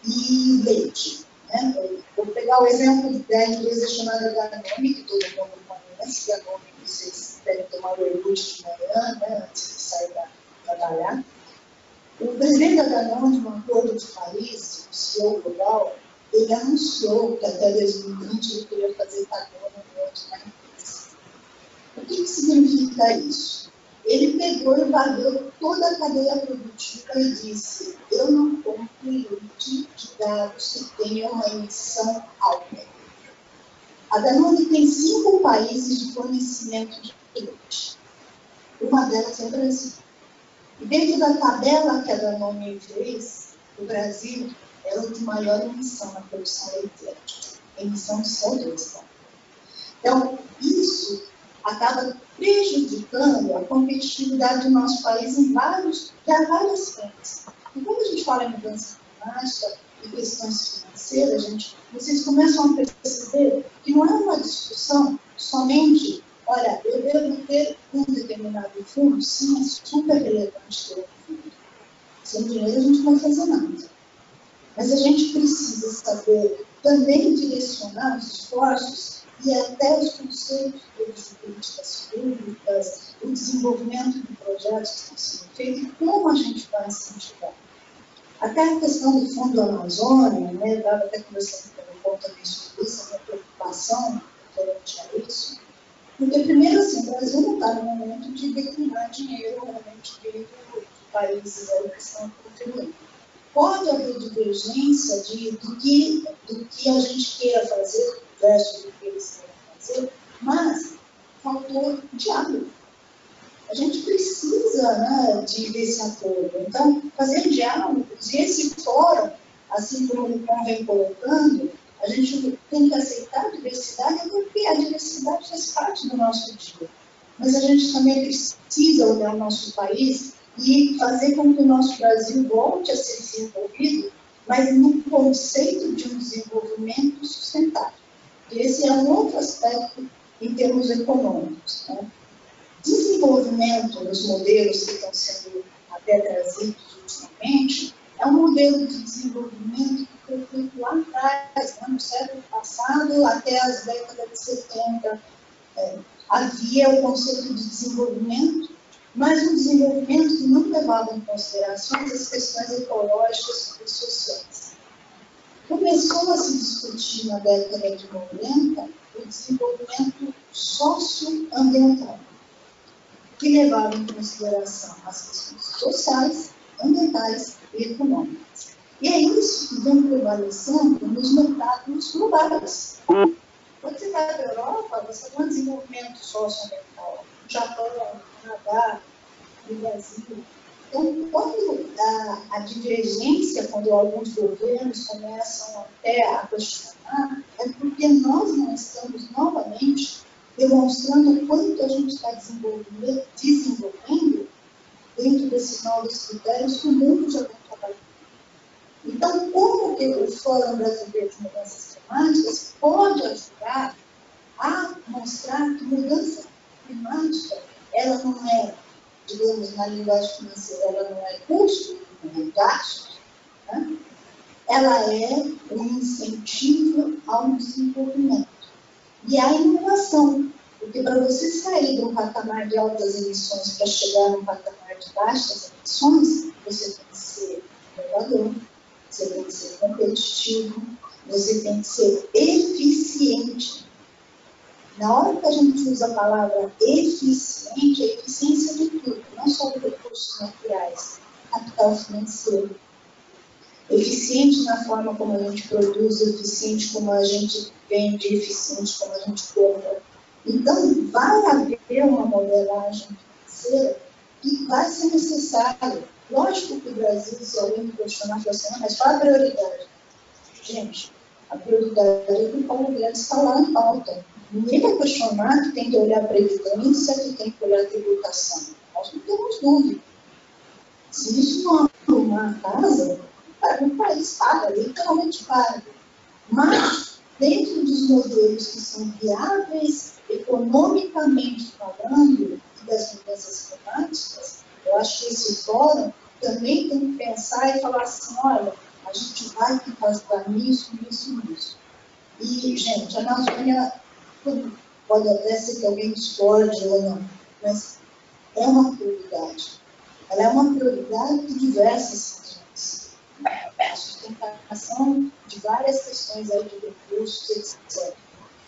e leite. Né? Vou pegar o exemplo da empresa chamada Danone, que todo mundo conhece, Danone, vocês devem tomar o iogurte de manhã, né, antes de sair para trabalhar. O presidente da Danone, num acordo de Paris, o CEO global, ele anunciou que até 2020 ele queria fazer carbono neutro na empresa. O que significa isso? Ele pegou e varreu toda a cadeia produtiva e disse: eu não compro leite de dados que tenham uma emissão alta. A Danone tem 5 países de fornecimento de leite. Uma delas é o Brasil. E dentro da tabela que a Danone fez, o Brasil é o de maior emissão na produção leiteira. Emissão de CO2. Então, isso acaba prejudicando a competitividade do nosso país em várias frentes. E quando a gente fala em mudança climática e questões financeiras, vocês começam a perceber que não é uma discussão somente, olha, eu devo ter um determinado fundo, sim, é super relevante ter um fundo. Sem dinheiro a gente não vai fazer nada. Mas a gente precisa saber também direcionar os esforços e até os conceitos de políticas públicas, o desenvolvimento de projetos que estão sendo feitos e como a gente vai incentivar. Até a questão do Fundo Amazônia, né, eu estava até conversando com o Paulo também sobre isso, a minha preocupação referente a isso, porque, primeiro, assim, o Brasil não está no momento de declinar dinheiro realmente dentro países aí que estão contribuindo. Pode haver divergência do que a gente queira fazer versus do que eles querem fazer, mas faltou diálogo. A gente precisa, né, desse apoio. Então, fazer diálogos, e esse fórum, assim como o Lucão vem colocando, a gente tem que aceitar a diversidade, porque a diversidade faz parte do nosso dia. Mas a gente também precisa olhar o nosso país e fazer com que o nosso Brasil volte a ser desenvolvido, mas no conceito de um desenvolvimento sustentável. Esse é um outro aspecto em termos econômicos, né? Desenvolvimento nos modelos que estão sendo até trazidos ultimamente é um modelo de desenvolvimento que foi feito lá atrás, né, no século passado, até as décadas de 70. Havia o conceito de desenvolvimento, mas um desenvolvimento que não levava em consideração as questões ecológicas e sociais. Começou a se discutir na década de 90 o desenvolvimento socioambiental, que levava em consideração as questões sociais, ambientais e econômicas. E é isso que vem prevalecendo nos mercados globais. Quando você vai para a Europa, você tem um desenvolvimento socioambiental. No Japão, no Canadá, no Brasil. Então, quando a divergência, quando alguns governos começam até a questionar, é porque nós não estamos novamente demonstrando o quanto a gente está desenvolvendo dentro desses novos critérios que o mundo já vem trabalhando. Então, como que o Fórum Brasileiro de Mudanças Climáticas pode ajudar a mostrar que mudança climática, ela não é, digamos, na linguagem financeira, ela não é custo, não é gasto, né? Ela é um incentivo ao desenvolvimento. E a inovação, porque para você sair de um patamar de altas emissões para chegar num patamar de baixas emissões, você tem que ser inovador, você tem que ser competitivo, você tem que ser eficiente. Na hora que a gente usa a palavra eficiente, é eficiência de tudo, não só de recursos materiais, capital financeiro. Eficiente na forma como a gente produz, eficiente como a gente vende, eficiente como a gente compra. Então, vai haver uma modelagem financeira que vai ser necessária. Lógico que o Brasil, se alguém me questionar, fala assim, mas qual a prioridade? Gente, a prioridade é que o Paulo Guedes está lá em pauta. Ninguém vai questionar que tem que olhar a previdência, que tem que olhar a tributação. Nós não temos dúvida. Se isso não arrumar a casa, o país paga, literalmente paga. Mas, dentro dos modelos que são viáveis, economicamente falando, e das mudanças climáticas, eu acho que esse fórum também tem que pensar e falar assim, olha, a gente vai ter que fazer nisso. E, gente, a Amazônia, pode até ser que alguém discorde ou não, mas é uma prioridade. Ela é uma prioridade de diversas razões. A sustentação de várias questões aí de recursos, etc.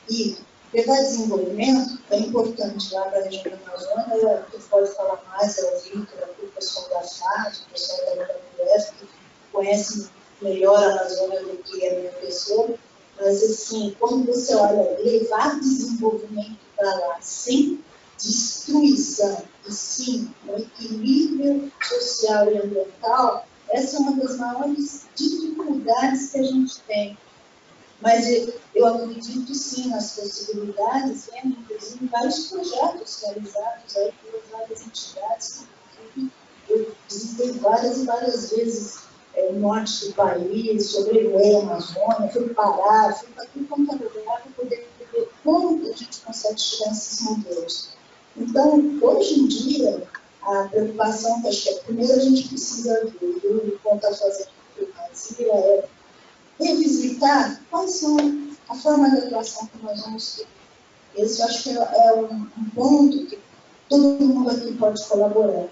E levar desenvolvimento é importante lá para a região da Amazônia. Quem pode falar mais é o Vitor, o pessoal da FAD, o pessoal da WWF, que conhece melhor a Amazônia do que a minha pessoa. Mas, assim, quando você olha, levar desenvolvimento para lá sem destruição, e sim, um equilíbrio social e ambiental, essa é uma das maiores dificuldades que a gente tem. Mas eu acredito, sim, nas possibilidades, vendo, inclusive, vários projetos realizados aí por várias entidades, eu visitei várias e várias vezes o norte do país, sobrevoei a Amazônia, fui parar, fui para tudo quanto é lugar para poder ver como a gente consegue chegar nesses modelos. Então, hoje em dia, a preocupação que acho que é, primeiro a gente precisa ver, e o que está fazendo aqui é revisitar quais são a forma de atuação que nós vamos ter. Esse eu acho que é um ponto que todo mundo aqui pode colaborar.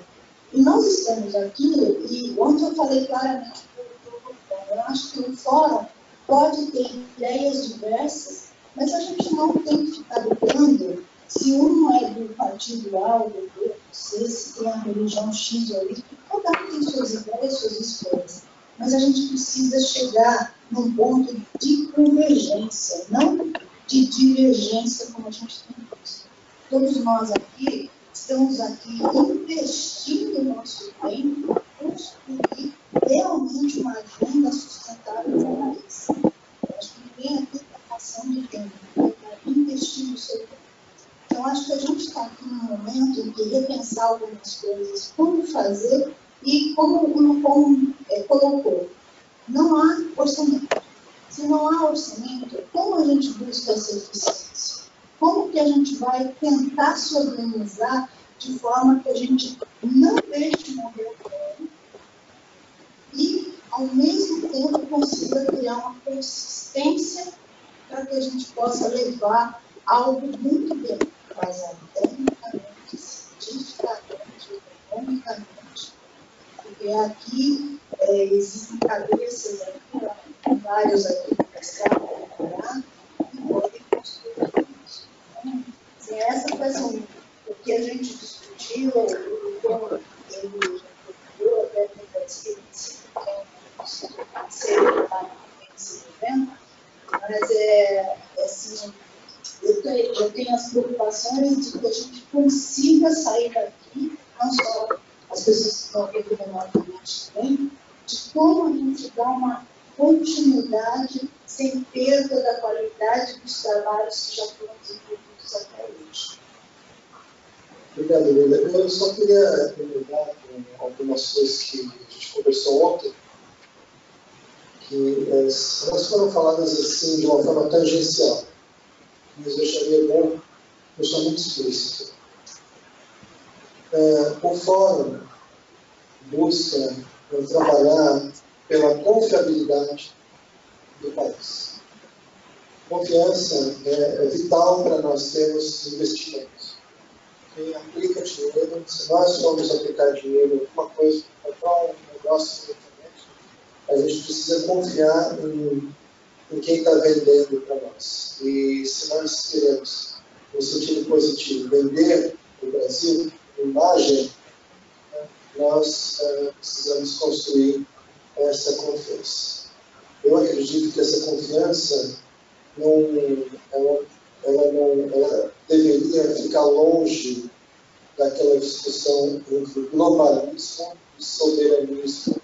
E nós estamos aqui, e ontem eu falei claramente para o Lucão, eu acho que o fórum pode ter ideias diversas, mas a gente não tem que ficar lutando se um é do partido A ou do B, se tem a religião X ou Y, cada um tem suas ideias, suas escolhas, mas a gente precisa chegar num ponto de convergência, não de divergência, como a gente tem visto. Todos nós aqui estamos aqui investindo o nosso tempo para construir realmente uma agenda sustentável para o país. Eu acho que ninguém aqui está passando de tempo, está investindo o seu tempo. Então, acho que a gente está aqui num momento de repensar algumas coisas, como fazer e como colocou. Não há orçamento. Se não há orçamento, como a gente busca essa eficiência? Como que a gente vai tentar se organizar de forma que a gente não deixe morrer o plano e, ao mesmo tempo, consiga criar uma consistência para que a gente possa levar algo muito bem, mas tecnicamente, cientificamente, economicamente. Porque aqui existem cabeças, aqui, vários aqui para trabalhar e podem construir tudo isso. Então, assim, essa foi assim, o que a gente discutiu, o Tom, ele procurou até tentar experiência, nesse evento, mas assim, eu tenho as preocupações de que a gente consiga sair daqui, não só as pessoas que estão aqui remotamente também, de como a gente dá uma continuidade sem perda da qualidade dos trabalhos que já foram desenvolvidos até hoje. Obrigado, Lila. Eu só queria lembrar algumas coisas que a gente conversou ontem, que elas foram faladas assim de uma forma tangencial, mas eu acharia bom deixar muito explícito. O Fórum busca trabalhar pela confiabilidade do país. Confiança é vital para nós termos investimentos. Quem aplica dinheiro, se nós formos aplicar dinheiro em alguma coisa, comprar um negócio na internet, a gente precisa confiar em quem está vendendo para nós. E se nós queremos, no sentido positivo, vender o Brasil, imagem, nós precisamos construir essa confiança. Eu acredito que essa confiança ela deveria ficar longe daquela discussão entre globalismo e soberanismo.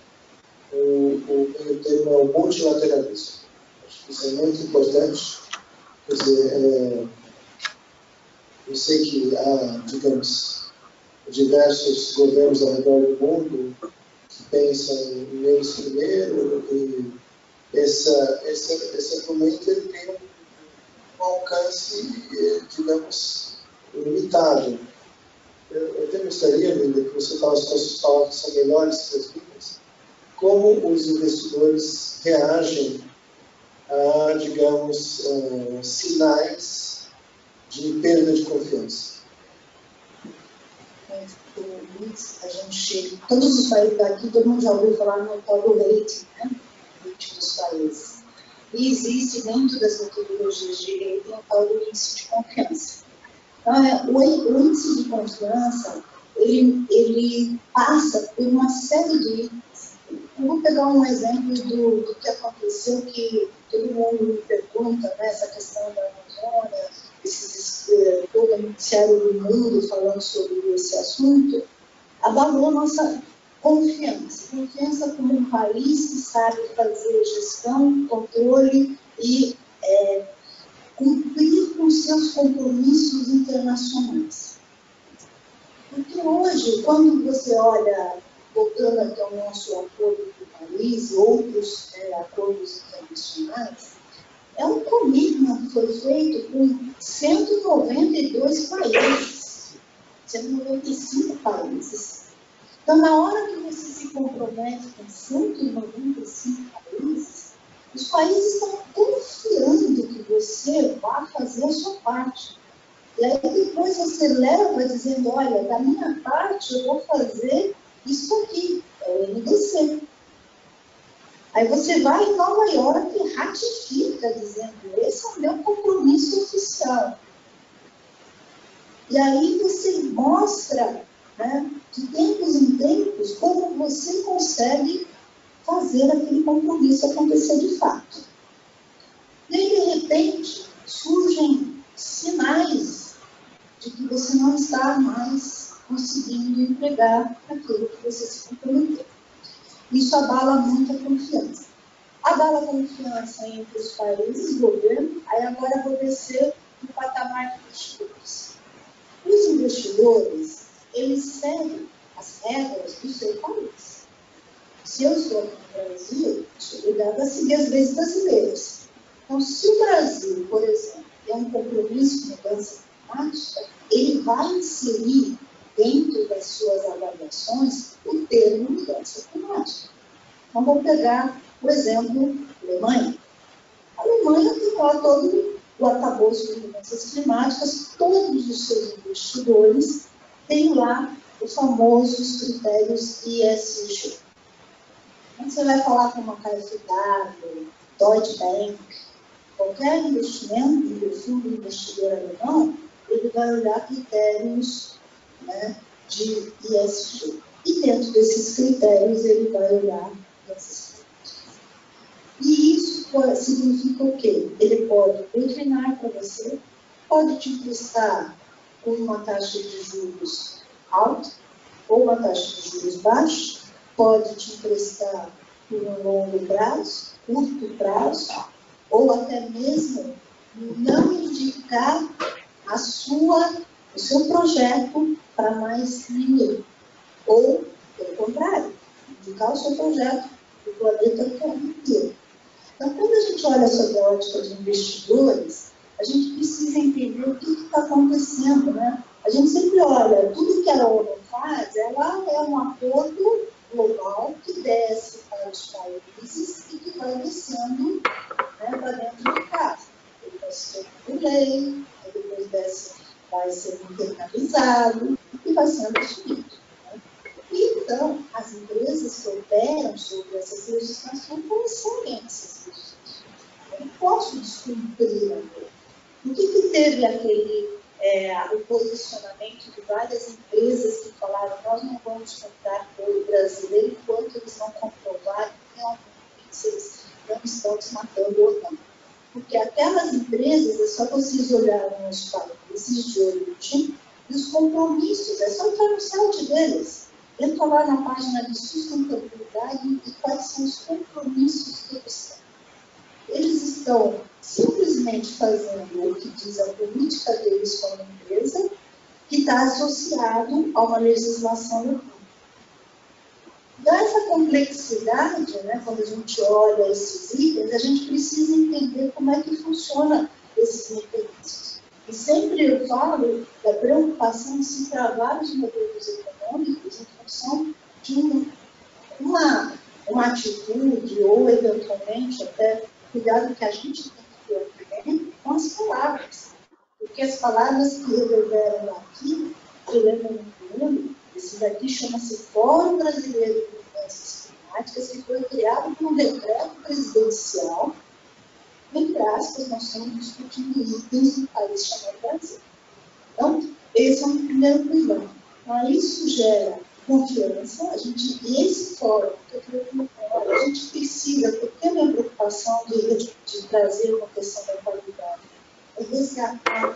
O meio termo é o multilateralismo. Acho que isso é muito importante. Quer dizer, eu sei que há, digamos, diversos governos ao redor do mundo que pensam neles primeiro, e esse argumento ele tem um alcance, digamos, limitado. Eu até gostaria, Linda, que você falasse com as suas palavras, são melhores que as minhas, como os investidores reagem a, digamos, sinais de perda de confiança. A gente chega, todos os países daqui, todo mundo já ouviu falar no tal do rating, né? Rating dos países. E existe dentro das metodologias de rating o tal do índice de confiança. Então, o índice de confiança, ele passa por uma série de itens. Eu vou pegar um exemplo do que aconteceu, que todo mundo me pergunta, né, essa questão da Amazônia, todo o noticiário do mundo falando sobre esse assunto, abalou nossa confiança. Confiança como um país que sabe fazer gestão, controle e cumprir com seus compromissos internacionais. Porque hoje, quando você olha, voltando aqui ao nosso acordo com o país e outros acordos internacionais, é um commitment que foi feito com 192 países, 195 países. Então, na hora que você se compromete com 195 países, os países estão confiando que você vai fazer a sua parte. E aí depois você leva dizendo, olha, da minha parte eu vou fazer isso aqui, é o NDC. Aí você vai em Nova York e ratifica, dizendo, esse é o meu compromisso oficial. E aí você mostra né, de tempos em tempos, como você consegue fazer aquele compromisso acontecer de fato. E aí, de repente, surgem sinais de que você não está mais conseguindo entregar aquilo que você se comprometeu. Isso abala muito a confiança. Abala a confiança entre os países, o governo, aí agora vou descer no patamar dos investidores. Os investidores, eles seguem as regras do seu país. Se eu estou aqui no Brasil, estou obrigada a seguir as leis brasileiras. Então, se o Brasil, por exemplo, tem um compromisso de mudança climática, ele vai inserir dentro das suas avaliações o termo mudança climática. Então, vamos pegar, por exemplo, a Alemanha. A Alemanha tem lá todo o arcabouço de mudanças climáticas, todos os seus investidores têm lá os famosos critérios ESG. Quando você vai falar com uma KfW, Deutsche Bank, qualquer investimento, fundo investidor alemão, ele vai olhar critérios, né, de ESG. E dentro desses critérios, ele vai olhar essas coisas. E isso significa o quê? Ele pode declinar para você, pode te emprestar com uma taxa de juros alta ou uma taxa de juros baixa, pode te emprestar por um longo prazo, curto prazo, ou até mesmo não indicar o seu projeto para mais ninguém. Ou, pelo contrário, indicar o seu projeto para o planeta inteiro. Então, quando a gente olha sobre a ótica de investidores, a gente precisa entender o que está acontecendo, né? A gente sempre olha, tudo que a ONU faz, ela é um acordo global que desce para os países e que vai descendo, né, para dentro de casa. Ele vai se tornando lei, aí depois desce, vai ser internalizado e vai sendo assumido. Né? E, então, as empresas que operam sobre essas legislações, elas seguem essas legislações. Eu não posso descumprir a lei. O que teve aquele o posicionamento de várias empresas que falaram nós não vamos comprar ouro brasileiro enquanto eles não comprovarem realmente se eles não estão desmatando ou não. Porque aquelas empresas, é só vocês olharem os países de origem e os compromissos, é só entrar no site deles. Entra lá na página de sustentabilidade e quais são os compromissos que eles têm. Eles estão simplesmente fazendo o que diz a política deles como empresa, que está associado a uma legislação local. Dessa complexidade, né, quando a gente olha esses itens, a gente precisa entender como é que funciona esses mecanismos. E sempre eu falo da preocupação de se travar os modelos econômicos em função de uma atitude ou, eventualmente, até cuidado que a gente tem que ter com as palavras. Porque as palavras que reverberam aqui, que levam no mundo, esse daqui chama-se Fórum Brasileiro de Mudanças Climáticas, que foi criado por um decreto presidencial. Entre aspas, nós estamos discutindo itens do país chamado Brasil. Então, esse é um primeiro problema. Então, isso gera confiança, e esse fórum, que eu queria colocar, a gente precisa, porque a minha preocupação de trazer uma questão da qualidade é resgatar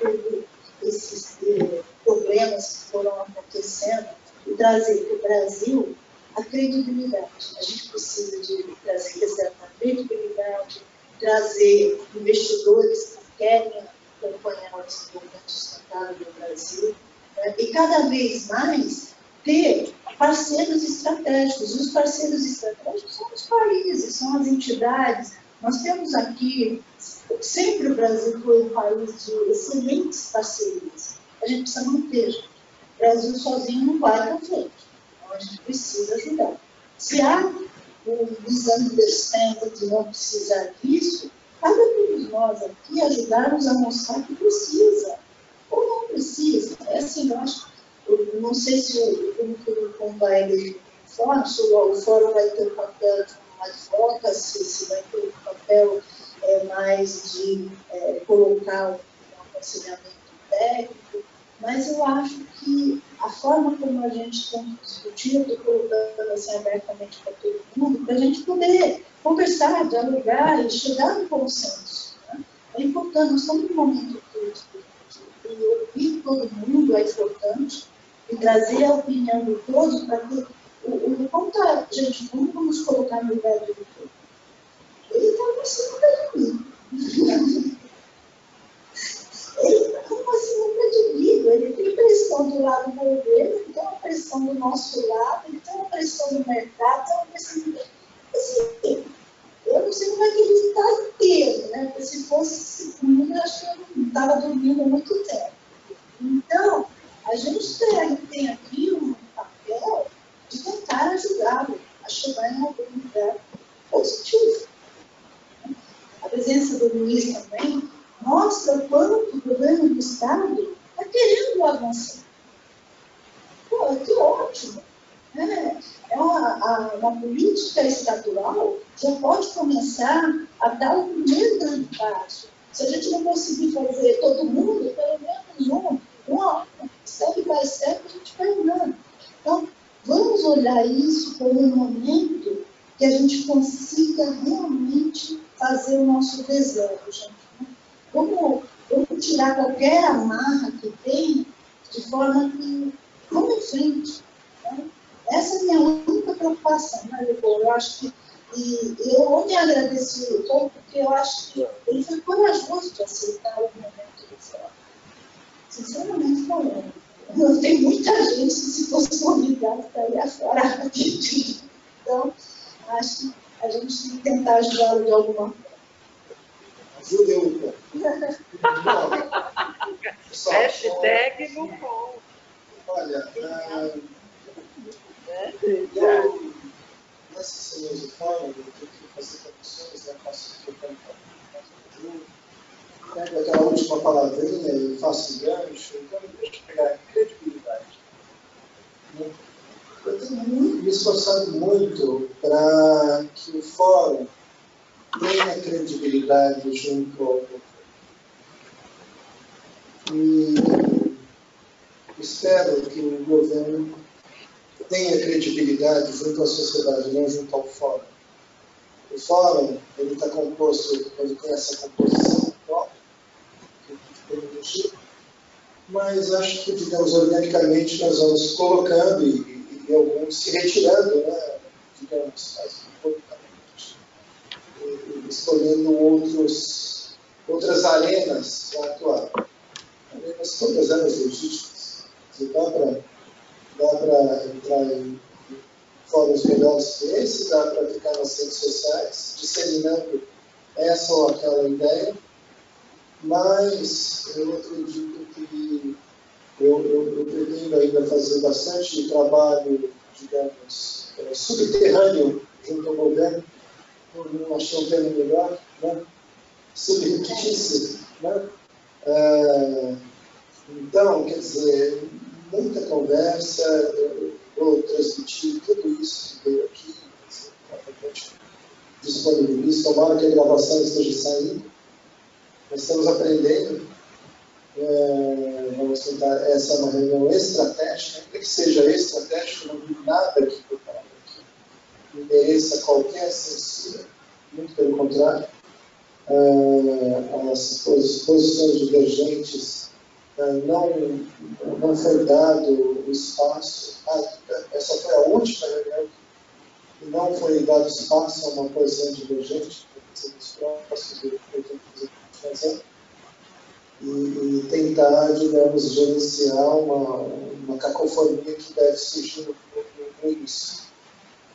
esses problemas que foram acontecendo e trazer para o Brasil a credibilidade. A gente precisa de trazer resgatar a credibilidade, trazer investidores que querem acompanhar o desenvolvimento sustentável do Brasil, né? E cada vez mais ter parceiros estratégicos. Os parceiros estratégicos são os países, são as entidades. Nós temos aqui, sempre o Brasil foi um país de excelentes parcerias. A gente precisa manter. O Brasil sozinho não vai para frente. Então a gente precisa ajudar. Se há um misunderstanding de não precisar disso, cabe a todos nós aqui ajudarmos a mostrar que precisa. Ou não precisa. É assim, eu acho. Eu não sei se como vai eleger o fórum, se o fórum vai ter um papel de advocacy, se vai ter um papel mais de colocar um aconselhamento técnico. Mas eu acho que a forma como a gente tem que discutir, eu estou colocando assim abertamente para todo mundo, para a gente poder conversar, dialogar e chegar no consenso. Né? É importante, nós estamos num momento crítico, e ouvir todo mundo é importante, e trazer a opinião do todo para que gente, como vamos colocar no lugar do todo? Ele está em cima de mim. Ele está como assim no indivíduo, ele tem pressão do lado do governo, ele tem uma pressão do nosso lado, ele tem uma pressão do mercado, tem uma pressão do... Assim, eu não sei como é que ele está inteiro, né? Porque se fosse segundo, eu acho que eu não estava dormindo há muito tempo. Então, a gente tem aqui um papel de tentar ajudá-lo a chegar em algum lugar positivo. A presença do Luiz também mostra o quanto o governo do Estado está querendo avançar. Pô, que ótimo! Uma política estadual já pode começar a dar o primeiro grande passo. Se a gente não conseguir fazer todo mundo, pelo menos step by step, a gente vai andando. Então, vamos olhar isso como um momento que a gente consiga realmente fazer o nosso desejo, gente. Vamos tirar qualquer amarra que tem, de forma que vamos em frente. Né? Essa é a minha única preocupação, né, Leopoldo? Eu acho que, e eu ontem agradeci o Leopoldo, porque eu acho que ele foi corajoso de aceitar o momento do fórum. Sinceramente falando. Tem muita gente que, se fosse convidado, estaria fora rapidinho. Então, acho que a gente tem que tentar ajudá-lo de alguma forma. Ajuda eu, Hashtag no com. Olha, nessa semana de fórum, eu tenho que fazer traduções, né? Faço pego aquela última palavrinha e faço um gancho, então deixa eu pegar credibilidade. Eu tenho me esforçado muito para que o fórum tenha credibilidade junto ao governo. E espero que o governo tenha credibilidade junto à sociedade, não junto ao fórum. O fórum, ele está composto, ele tem essa composição própria, que tem elegido, mas acho que, digamos, organicamente nós vamos colocando e alguns se retirando, né, digamos, mais politicamente, escolhendo outras arenas para atuar. Arenas todas elas legítimas. Dá para entrar em fóruns melhores que esse, dá para ficar nas redes sociais, disseminando essa ou aquela ideia, mas eu acredito que eu pretendo ainda fazer bastante trabalho, digamos, subterrâneo junto ao governo, não achei um termo melhor, né? Subreptício, né? Então, quer dizer, muita conversa, eu vou transmitir tudo isso que veio aqui, disponibilizo, tomara que a gravação esteja saindo. Nós estamos aprendendo, vamos tentar, essa é uma reunião estratégica, ainda que seja estratégica, não vi nada que eu falo aqui que mereça qualquer censura, muito pelo contrário. As posições divergentes não foi dado o espaço. Essa foi a última reunião que não foi dado espaço a uma posição divergente, nos próximos do que eu tenho que fazer, e tentar, digamos, gerenciar uma cacofonia que deve surgir no início.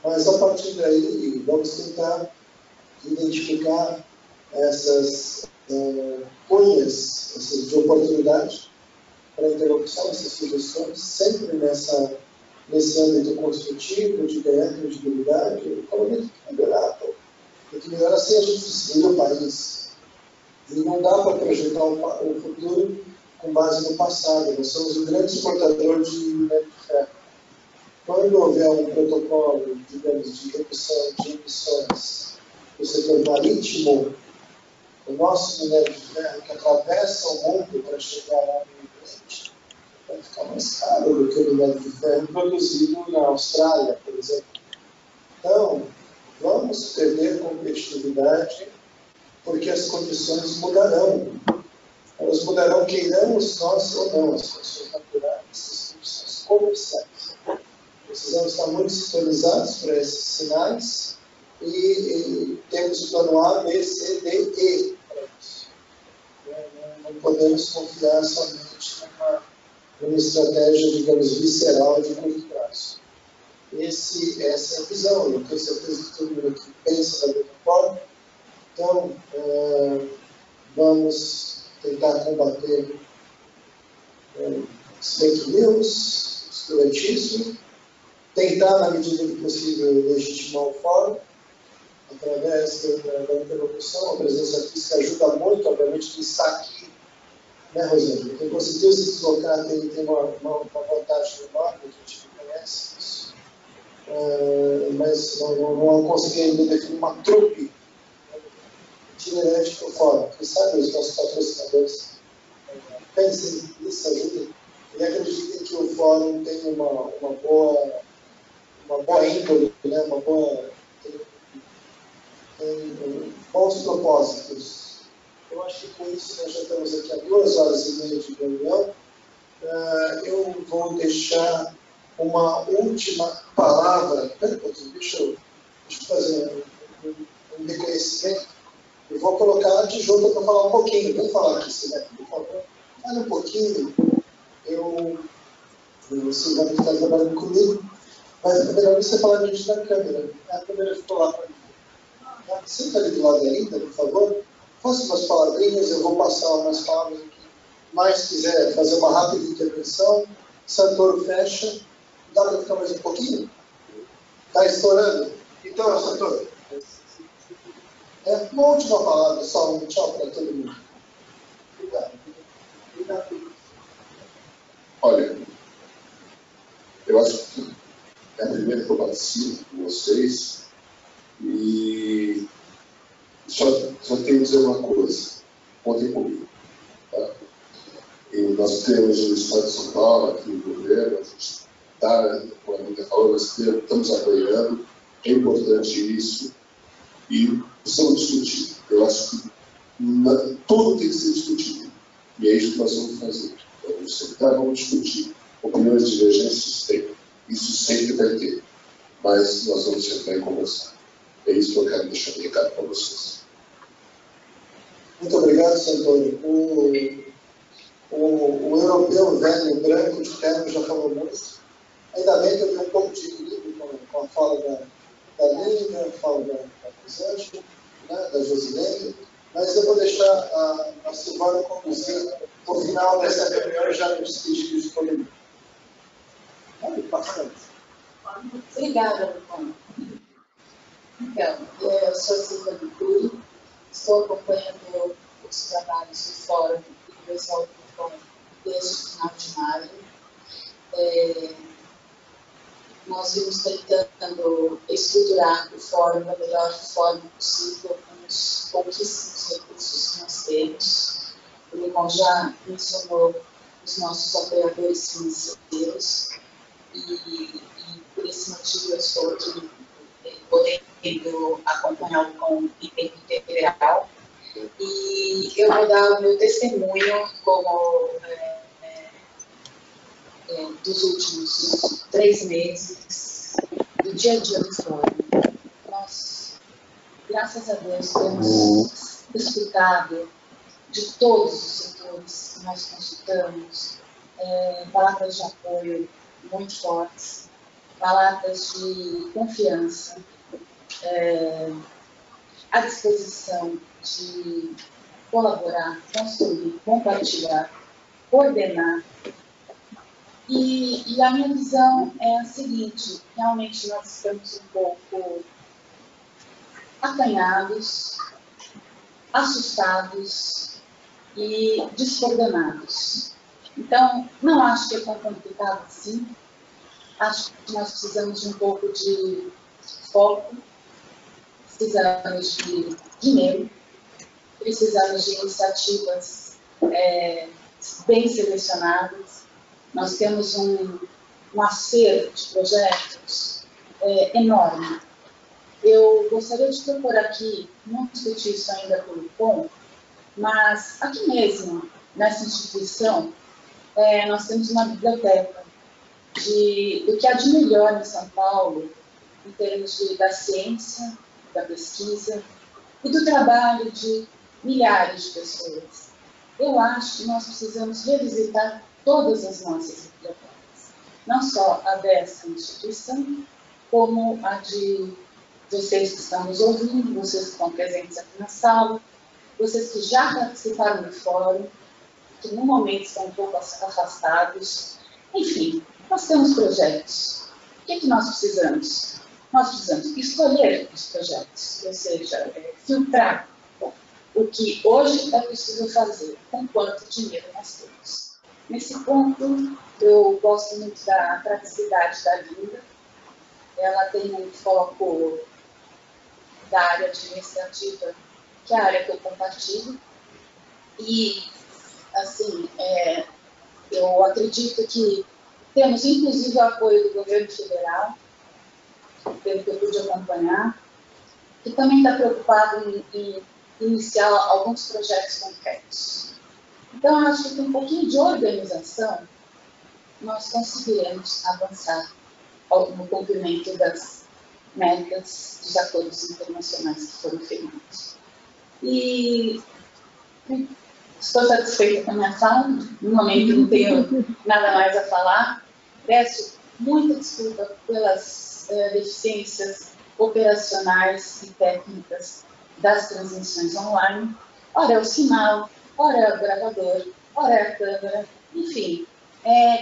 Mas, a partir daí, vamos tentar identificar essas cunhas de oportunidade para interlocução, essas sugestões, sempre nesse âmbito construtivo, de ganhar credibilidade. O parlamento tem que melhorar sem a gente destruir o país. E não dá para projetar o futuro com base no passado. Nós somos um grande exportador de minério de ferro. Quando houver um protocolo, digamos, de redução de emissões do setor marítimo, o nosso minério de ferro, que atravessa o mundo para chegar lá no ambiente, vai ficar mais caro do que o minério de ferro produzido na Austrália, por exemplo. Então, vamos perder competitividade porque as condições mudarão. Elas mudarão, queiramos nós ou não, as condições naturais, as condições comerciais. Precisamos estar muito sintonizados para esses sinais e temos plano A, B, C, D, E para isso. Não podemos confiar somente numa estratégia, digamos, visceral de curto prazo. Essa é a visão, eu tenho certeza que todo mundo aqui pensa da mesma forma. Então, vamos tentar combater os fake news, o obscurantismo, tentar, na medida do possível, legitimar o fórum, através da interlocução. A presença física ajuda muito, obviamente, quem está aqui, né, Rosângela? Quem conseguiu se deslocar tem uma vantagem enorme, que a gente reconhece isso. Mas não consegui ainda definir uma trupe itinerante para o fórum. Quem sabe os nossos patrocinadores pensem nisso, ajudem e acreditem que o fórum tem uma boa índole, né? Tem bons propósitos. Eu acho que com isso nós já estamos aqui há 2h30 de reunião. Eu vou deixar uma última palavra. Espera um pouquinho, deixa eu fazer um reconhecimento. Eu vou colocar a adjunta para falar um pouquinho. Vem falar aqui, Silvana, por favor. Fale um pouquinho. O Silvana está trabalhando comigo, mas é melhor você falar diante da câmera. A câmera ficou lá para mim. Senta ali do lado ainda, por favor. Faça umas palavrinhas, eu vou passar umas palavras aqui. Mas quiser fazer uma rápida intervenção, Santoro fecha. Dá para ficar mais um pouquinho? Está estourando? Então, Santoro. Uma última palavra, só um tchau para todo mundo. Obrigado. Olha, eu acho que é a primeira que eu participo com vocês e só tenho que dizer uma coisa. Contem comigo. Tá? E nós temos no Estado de São Paulo, aqui no governo, a gente está, como a Anitta falou, nós estamos apoiando. É importante isso. E precisamos discutir. Eu acho que tudo tem que ser discutido. E é isso que nós vamos fazer. Vamos sentar, vamos discutir. Opiniões divergentes tem. Isso sempre vai ter. Mas nós vamos sentar e conversar. É isso que eu quero deixar de recado para vocês. Muito obrigado, Santoro. O europeu velho, branco, de terno, já falou muito. Ainda bem que eu tenho um pouco de equilíbrio com a fala da Linda, a fala da Rosângela, né, da Josilene, mas eu vou deixar a Silvana conduzir no final dessa reunião e já me despedir de todo mundo. Obrigada, Lucana. Então, eu sou Silvana Cury, estou acompanhando os trabalhos do Fórum Universal desde o final de maio. Nós vimos tentando estruturar o fórum da melhor forma possível, com os pouquíssimos recursos que nós temos. O Limão já mencionou os nossos apoiadores financeiros e por esse motivo eu estou aqui podendo acompanhá-lo com empenho integral. E eu vou dar o meu testemunho como dos últimos 3 meses do dia a dia do fórum. Nós, graças a Deus, temos escutado de todos os setores que nós consultamos palavras de apoio muito fortes, palavras de confiança, à disposição de colaborar, construir, compartilhar, coordenar. E a minha visão é a seguinte: realmente nós estamos um pouco acanhados, assustados e descoordenados. Então, não acho que é tão complicado assim. Acho que nós precisamos de um pouco de foco, precisamos de dinheiro, precisamos de iniciativas bem selecionadas Nós temos um acervo de projetos enorme. Eu gostaria de propor aqui, não discutir isso ainda pelo POM, mas aqui mesmo, nessa instituição, nós temos uma biblioteca do que há de melhor em São Paulo, em termos da ciência, da pesquisa e do trabalho de milhares de pessoas. Eu acho que nós precisamos revisitar todas as nossas bibliotecas, não só a dessa instituição, como a de vocês que estão nos ouvindo, vocês que estão presentes aqui na sala, vocês que já participaram do fórum, que no momento estão um pouco afastados. Enfim, nós temos projetos. O que nós precisamos? Nós precisamos escolher os projetos, ou seja, filtrar o que hoje é possível fazer, com quanto dinheiro nós temos. Nesse ponto, eu gosto muito da praticidade da Linda. Ela tem um foco da área administrativa, que é a área que eu compartilho. E, assim, eu acredito que temos, inclusive, o apoio do governo federal, pelo que eu pude acompanhar, que também está preocupado em iniciar alguns projetos concretos. Então, eu acho que com um pouquinho de organização, nós conseguiremos avançar no cumprimento das metas dos acordos internacionais que foram firmados. E estou satisfeita com a minha fala, no momento não tenho nada mais a falar. Peço muita desculpa pelas deficiências operacionais e técnicas das transmissões online. Ora é o sinal, ora é o gravador, ora é a câmera, enfim,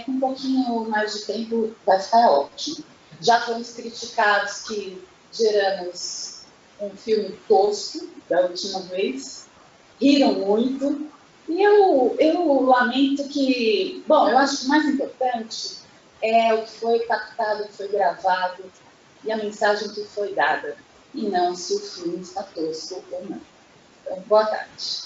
com um pouquinho mais de tempo vai ficar ótimo. Já fomos criticados que geramos um filme tosco da última vez, riram muito, e eu lamento que, bom, eu acho que o mais importante é o que foi captado, o que foi gravado e a mensagem que foi dada, e não se o filme está tosco ou não. Então, boa tarde.